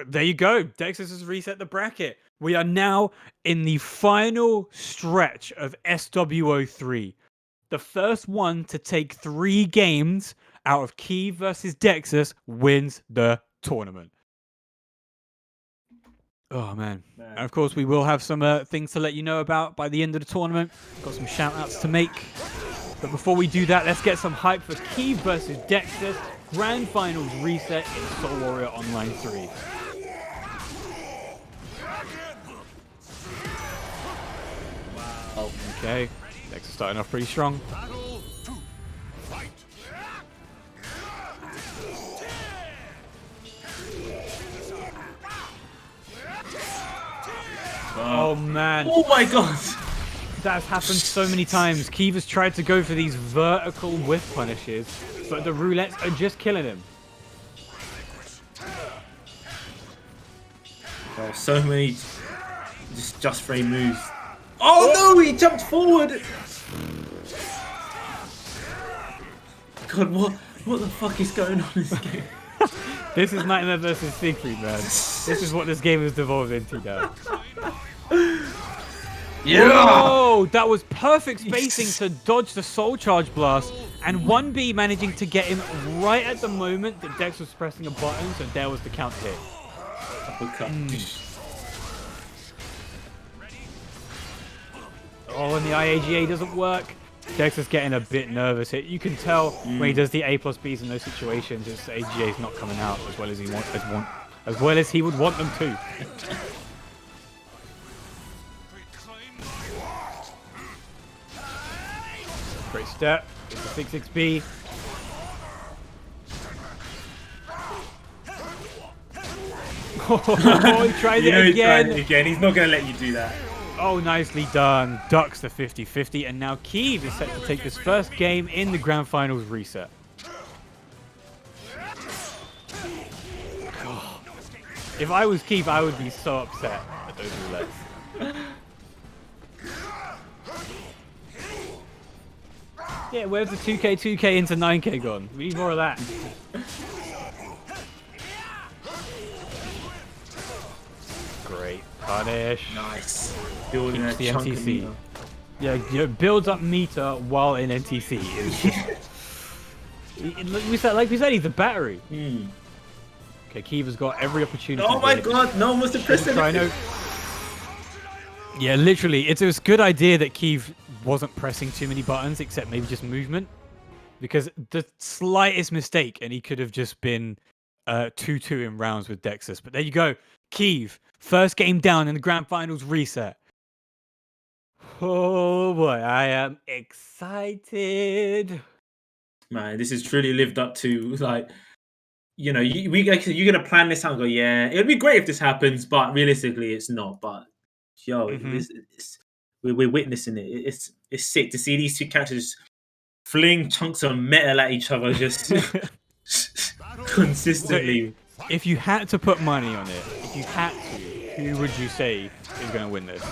There you go. Dexas has reset the bracket. We are now in the final stretch of SWO 3. The first one to take 3 games out of Keeve versus Dexas wins the tournament. Oh, man. And of course, we will have some things to let you know about by the end of the tournament. Got some shout outs to make. But before we do that, let's get some hype for Keeve versus Dexas Grand Finals reset in Soul Warrior Online 3.
Wow.
Okay, Dexas starting off pretty strong. Oh man.
Oh my god.
That's happened so many times. Keeve has tried to go for these vertical whiff punishes, but the roulettes are just killing him.
Oh, so many just frame moves. Oh no, he jumped forward. God, what the fuck is going on in this game?
This is Nightmare versus Siegfried, man. This is what this game has devolved into now.
Yeah!
Oh, that was perfect spacing to dodge the Soul Charge Blast, and 1B managing to get him right at the moment that Dex was pressing a button, so there was the count hit. Oh, and the IAGA doesn't work. Dex is getting a bit nervous here. You can tell when he does the A plus Bs in those situations, his AGA is not coming out as well as he would want them to. Great step. It's a 6-6B. Oh, he tried it again.
He's not going to let you do that.
Oh, nicely done. Ducks the 50-50, and now Keeve is set to take his first game in the Grand Finals reset. Oh. If I was Keeve, I would be so upset at those roulettes. Yeah, where's the 2K into 9K gone? We need more of that. Great punish.
Nice. Building
Keeps the
chunk
NTC. Yeah, builds up meter while in NTC. Like we said, he's a battery. Okay, Keeve has got every opportunity.
Oh my god, no one was to press it.
Yeah, literally, it was a good idea that Keeve wasn't pressing too many buttons, except maybe just movement. Because the slightest mistake, and he could have just been 2-2 in rounds with Dexas. But there you go. Keeve, first game down in the Grand Finals reset. Oh boy, I am excited.
Man, this has truly lived up to, like, you know, you're going to plan this out and go, yeah, it would be great if this happens, but realistically it's not. But, yo, we're witnessing it. It's sick to see these two characters fling chunks of metal at each other just consistently.
So if you had to put money on it, if you had to, who would you say is going to win this?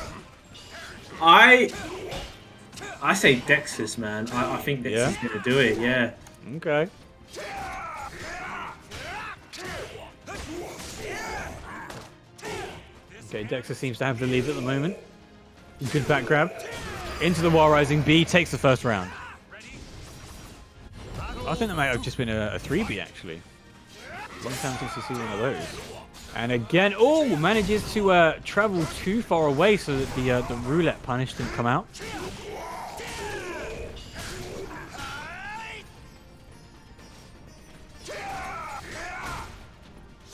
I say Dexas, man. I think Dexas is going to do it, yeah.
Okay. Okay, Dexas seems to have the lead at the moment. Good back grab. Into the Wall Rising B, takes the first round. I think that might have just been a 3B, actually. Long time since we've seen one of those. And again, manages to travel too far away so that the roulette punish didn't come out.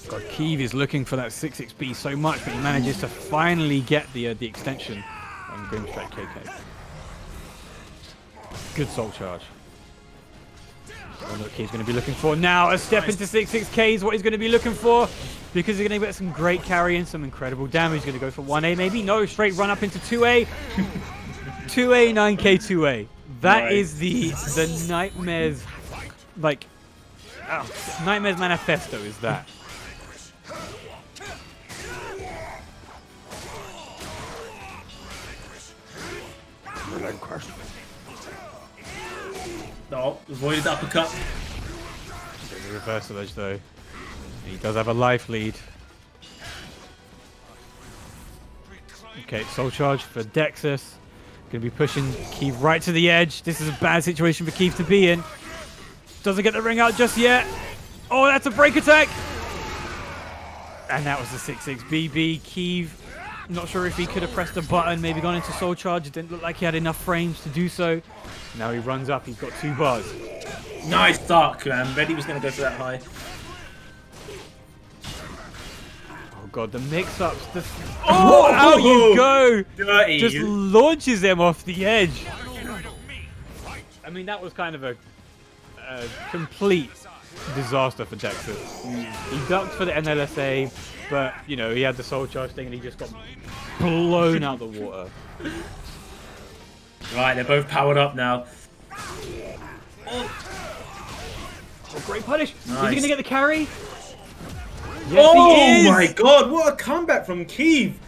God, Keeve is looking for that 6-6B so much, but he manages to finally get the extension on Grimstrike KK. Good soul charge. Oh, look, he's going to be looking for now a step into 6-6K is what he's going to be looking for, because he's going to get some great carry and some incredible damage. He's going to go for 1A maybe. No, straight run up into 2A. 2A, 9K, 2A. That is the Nightmares, like, Nightmares Manifesto is that.
No, avoided the uppercut.
There's a reversal edge though. He does have a life lead. Okay, soul charge for Dexas. Gonna be pushing Keeve right to the edge. This is a bad situation for Keeve to be in. Doesn't get the ring out just yet. Oh, that's a break attack. And that was the 6-6 BB. Keeve Not sure if he could have pressed a button, maybe gone into Soul Charge. It didn't look like he had enough frames to do so. Now he runs up. He's got 2 bars.
Nice Dark, man. Bet he was going to go for that high.
Oh, God. The mix-ups. Oh, out you go.
Dirty.
Just launches them off the edge. I mean, that was kind of a complete disaster for Dexas. He ducked for the NLSA, but, you know, he had the Soul Charge thing and he just got blown out the water.
Right, they're both powered up now.
Oh, great punish.
Nice.
Is he going to get the carry? Yes,
Oh
he is.
my god, what a comeback from Keith.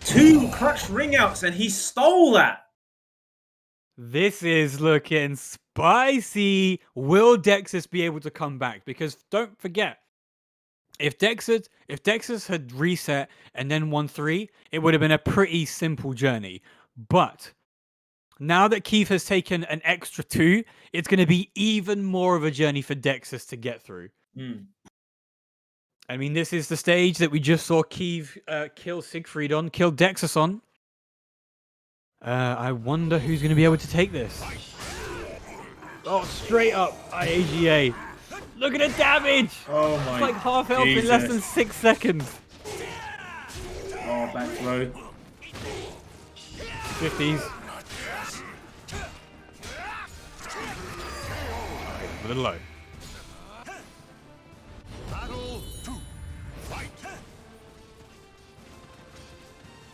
2 clutch ring outs and he stole that.
This is looking spicy. Will Dexas be able to come back? Because don't forget, if Dexas had reset and then won 3, it would have been a pretty simple journey. But now that Keith has taken an extra 2, it's going to be even more of a journey for Dexas to get through. I mean, this is the stage that we just saw Keith kill Siegfried on, kill Dexas on. I wonder who's going to be able to take this. Oh, straight up IAGA. Look at the damage!
Oh my
It's like half health in less than 6 seconds.
Oh, back throw.
50s. A little low.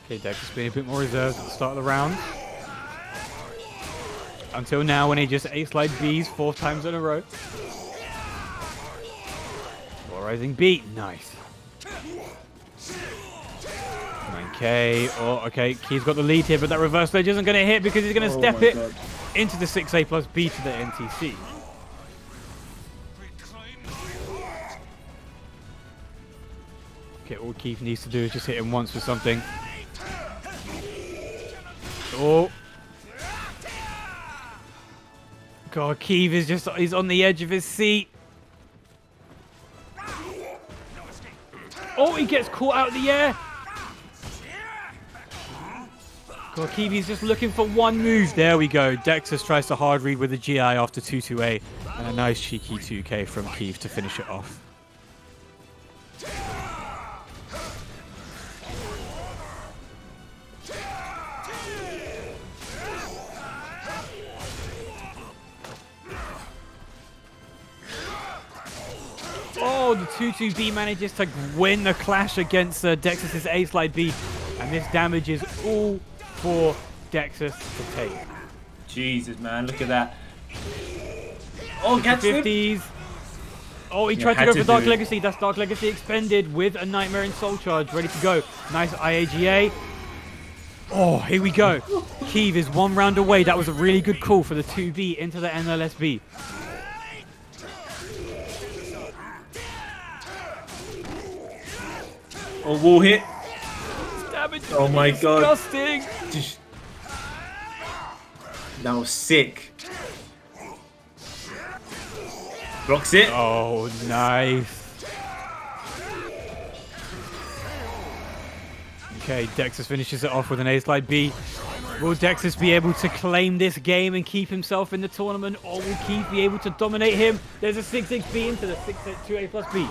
Okay, Dex has been a bit more reserved at the start of the round. Until now, when he just ace-slide Bs 4 times in a row. Polarizing beat. Nice. 9k. Oh, okay. Key's got the lead here, but that reverse ledge isn't going to hit because he's going to step it into the 6A plus B to the NTC. Okay, all Keith needs to do is just hit him once for something. Oh. God, Keith is just, he's on the edge of his seat. Oh, he gets caught out of the air. God, Keith is just looking for one move. There we go. Dexas tries to hard read with a GI after 2-2A. And a nice cheeky 2K from Keith to finish it off. Oh, the 2-2B manages to win the clash against Dexas' A-slide B. And this damage is all for Dexas to take.
Jesus, man, look at that. Oh, catch
50s. Oh, he tried to go for Dark Legacy. That's Dark Legacy expended with a Nightmare in Soul Charge. Ready to go. Nice IAGA. Oh, here we go. Keith is 1 round away. That was a really good call for the 2B into the NLSB.
Oh, wall hit.
Damage.
Oh my god.
Disgusting.
That was sick. Blocks it.
Oh, nice. Okay, Dexas finishes it off with an A-slide B. Will Dexas be able to claim this game and keep himself in the tournament, or will Keith be able to dominate him? There's a 6-6B into the 6-2A plus B.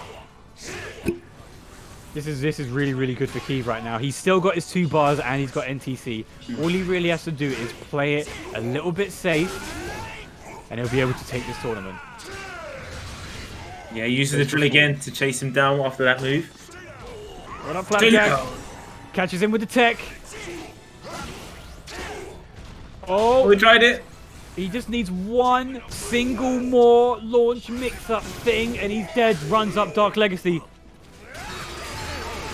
This is really, really good for Keith right now. He's still got his 2 bars and he's got NTC. All he really has to do is play it a little bit safe, and he'll be able to take this tournament.
Yeah, he uses the drill again to chase him down after that move.
What up, Flapjack? Catches him with the tech. Oh,
we tried it.
He just needs one single more launch mix-up thing, and he's dead. Runs up Dark Legacy.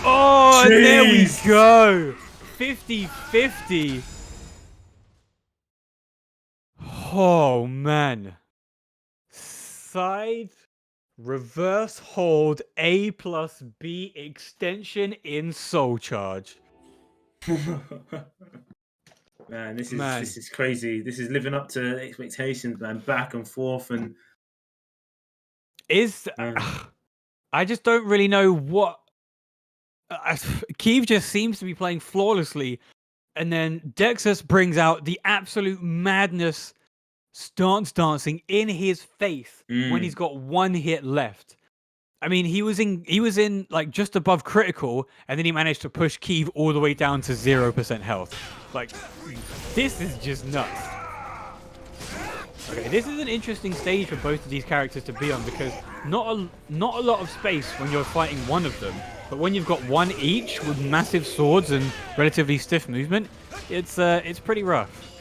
Oh, and there we go. 50-50. Oh, man. Side reverse hold A plus B extension in Soul Charge.
Man, this is crazy. This is living up to expectations, man. Back and forth and
I just don't really know what Keeve just seems to be playing flawlessly, and then Dexas brings out the absolute madness stance dancing in his face when he's got one hit left. I mean, he was in like just above critical, and then he managed to push Keeve all the way down to 0% health. Like, this is just nuts. Okay, this is an interesting stage for both of these characters to be on, because not a lot of space when you're fighting one of them, but when you've got one each with massive swords and relatively stiff movement, it's pretty rough.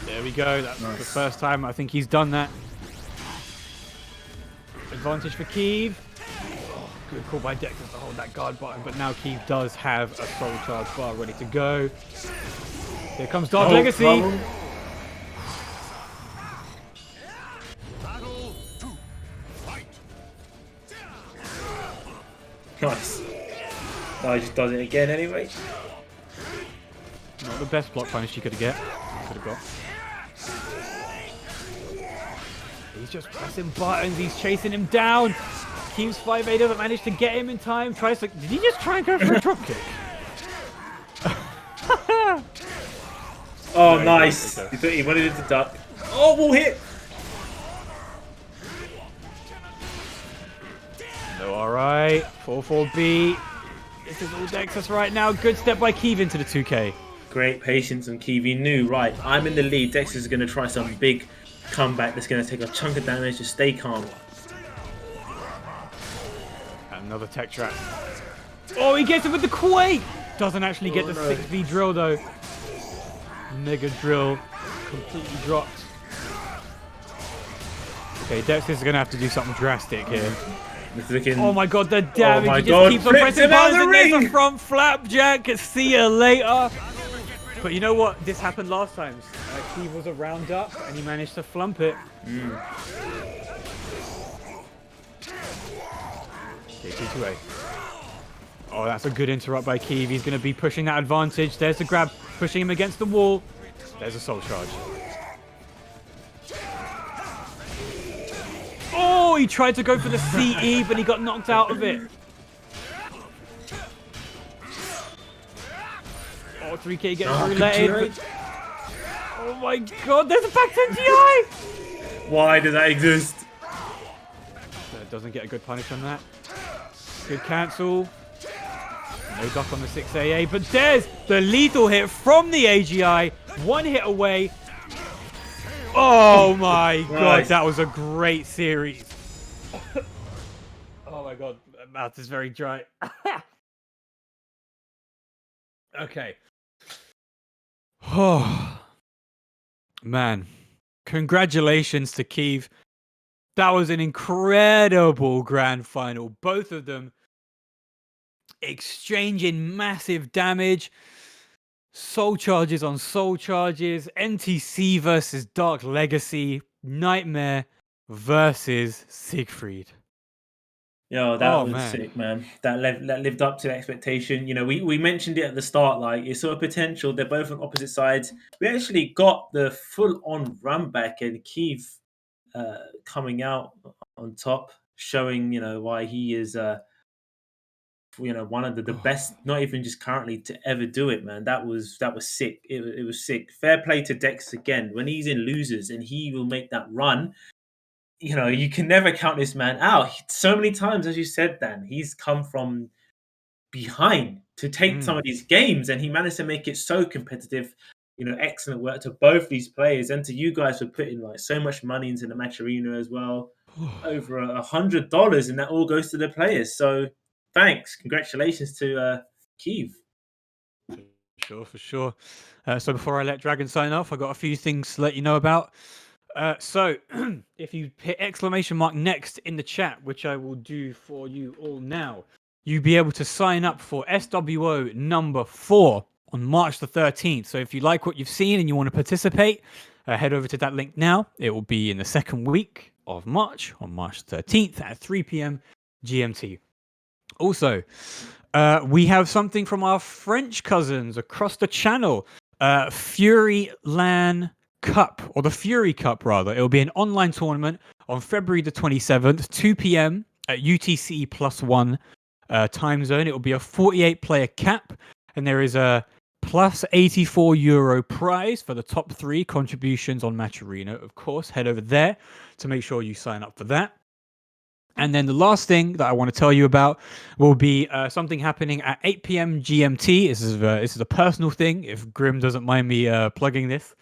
There we go. That's the first time I think he's done that. Advantage for Keeve. Oh, good call by Dexas to hold that guard button, but now Keeve does have a soul charge bar ready to go. Here comes Dark Legacy.
Nice. Oh, he just does it again anyway.
Not the best block punish you could have got. He's just pressing buttons. He's chasing him down. Keeve's 5A doesn't manage to get him in time. Tries to. Did he just try and go for a dropkick?
Oh, no, nice. He thought he wanted it to duck. Oh, wall hit.
No, all right. 4-4B. This is all Dexas right now. Good step by Keeve into the 2K.
Great patience on Keeve. He knew, right, I'm in the lead. Dexas is going to try some big comeback that's going to take a chunk of damage to stay calm.
Another tech trap. Oh, he gets it with the Quake! Doesn't actually get the 6V drill, though. Mega drill. Completely dropped. Okay, Dexas is going to have to do something drastic here. Oh my god, the damage.
Oh my
he just
god.
keeps on pressing buttons and there's a front flapjack. See you later. But you know what? This happened last time. Keeve was a round up and he managed to flump it. Okay, 2-2-A. Oh, that's a good interrupt by Keeve. He's going to be pushing that advantage. There's the grab, pushing him against the wall. There's a soul charge. Oh, he tried to go for the CE, but he got knocked out of it. Oh, 3K gets rouletted. Oh my god, there's a back 10 TI!
Why does that exist?
Doesn't get a good punish on that. Good cancel. No duck on the 6AA, but there's the lethal hit from the AGI. One hit away. Oh my god, that was a great series. Oh my god, my mouth is very dry. Okay. Oh man, congratulations to Keeve. That was an incredible grand final. Both of them exchanging massive damage. Soul charges on soul charges. NTC versus Dark Legacy. Nightmare versus Siegfried.
Yo, that was sick, man. That lived up to expectation. You know, we mentioned it at the start, like it's sort of potential. They're both on opposite sides. We actually got the full-on run back and Keeve coming out on top, showing, you know, why he is one of the best, not even just currently, to ever do it, man. That was sick. It was sick. Fair play to Dex again. When he's in losers and he will make that run, you know, you can never count this man out. So many times, as you said, Dan, he's come from behind to take some of these games, and he managed to make it so competitive. You know, excellent work to both these players and to you guys for putting like so much money into the match arena as well. Over $100, and that all goes to the players. So thanks, congratulations to Keeve.
For sure. So before I let Dragon sign off, I got a few things to let you know about. So if you hit ! next in the chat, which I will do for you all now, you'll be able to sign up for SWO number 4 on March the 13th. So if you like what you've seen and you want to participate, head over to that link now. It will be in the second week of March, on March 13th at 3 p.m. GMT. Also, We have something from our French cousins across the channel. Fury LAN Cup, or the Fury Cup rather. It will be an online tournament on February the 27th, 2 p.m. at UTC +1 time zone. It will be a 48-player cap, and there is a plus €84 prize for the top 3 contributions on Match Arena. Of course, head over there to make sure you sign up for that. And then the last thing that I want to tell you about will be something happening at 8 p.m. GMT. This is a personal thing, if Grim doesn't mind me plugging this.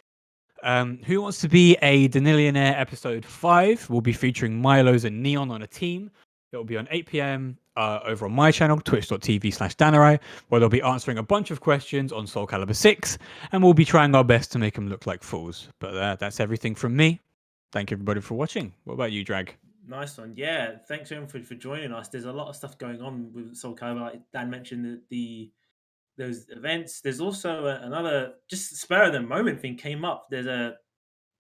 Who Wants to Be a Danillionaire episode 5 will be featuring Milos and Neon on a team. It will be on 8 p.m. Over on my channel, twitch.tv/Danerai, where they'll be answering a bunch of questions on SoulCalibur VI, and we'll be trying our best to make them look like fools. But that's everything from me. Thank you, everybody, for watching. What about you, Drag?
Nice one. Yeah, thanks everyone for joining us. There's a lot of stuff going on with SoulCalibur. Like Dan mentioned those events. There's also another just spur of the moment thing came up. There's a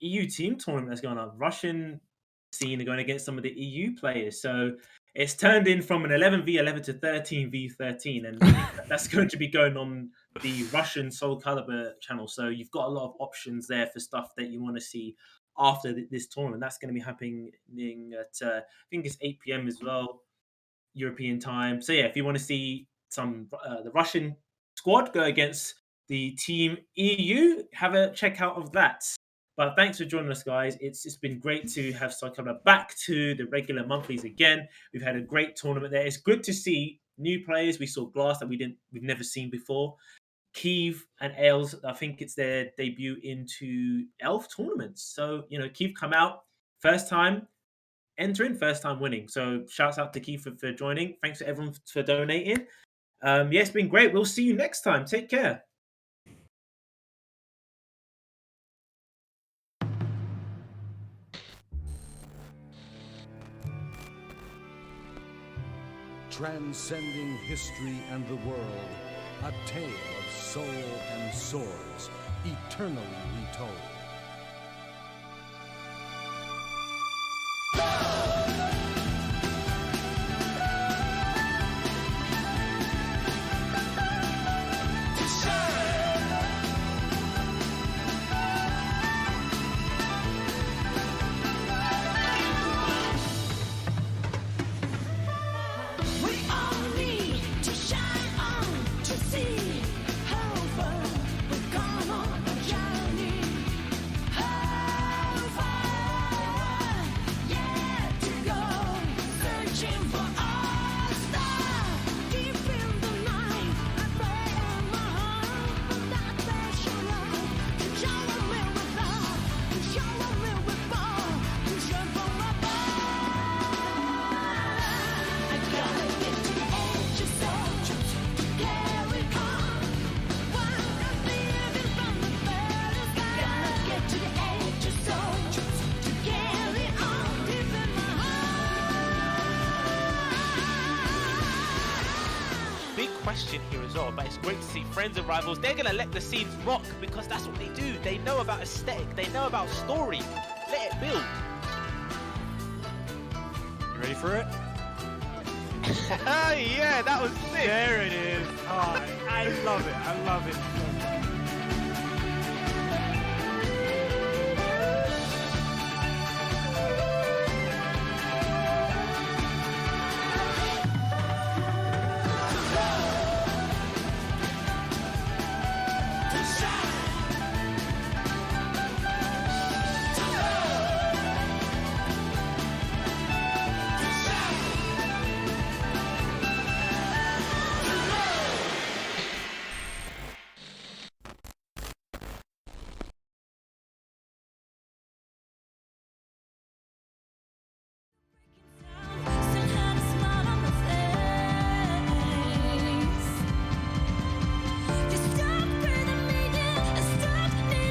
EU team tournament that's going on. Russian scene are going against some of the EU players. So it's turned in from an 11v11 to 13v13, and I think that's going to be going on the Russian SoulCalibur channel. So you've got a lot of options there for stuff that you want to see after this tournament. That's going to be happening at I think it's 8 p.m. as well, European time. So yeah, if you want to see some the Russian squad go against the team EU, have a check out of that. But thanks for joining us, guys. It's been great to have SoulCalibur back to the regular monthlies again. We've had a great tournament there. It's good to see new players. We saw Glass that we've never seen before. Keeve and Ailes, I think it's their debut into Elf tournaments. So, Keeve come out, first time entering, first time winning. So shouts out to Keeve for joining. Thanks to everyone for donating. It's been great. We'll see you next time. Take care.
Transcending history and the world, a tale of soul and swords, eternally retold.
Here as well, but it's great to see friends and rivals. They're gonna let the scenes rock because that's what they do. They know about aesthetic, they know about story. Let it build.
You ready for it?
Yeah, that was sick.
There it is. Oh, I love it. I love it so much.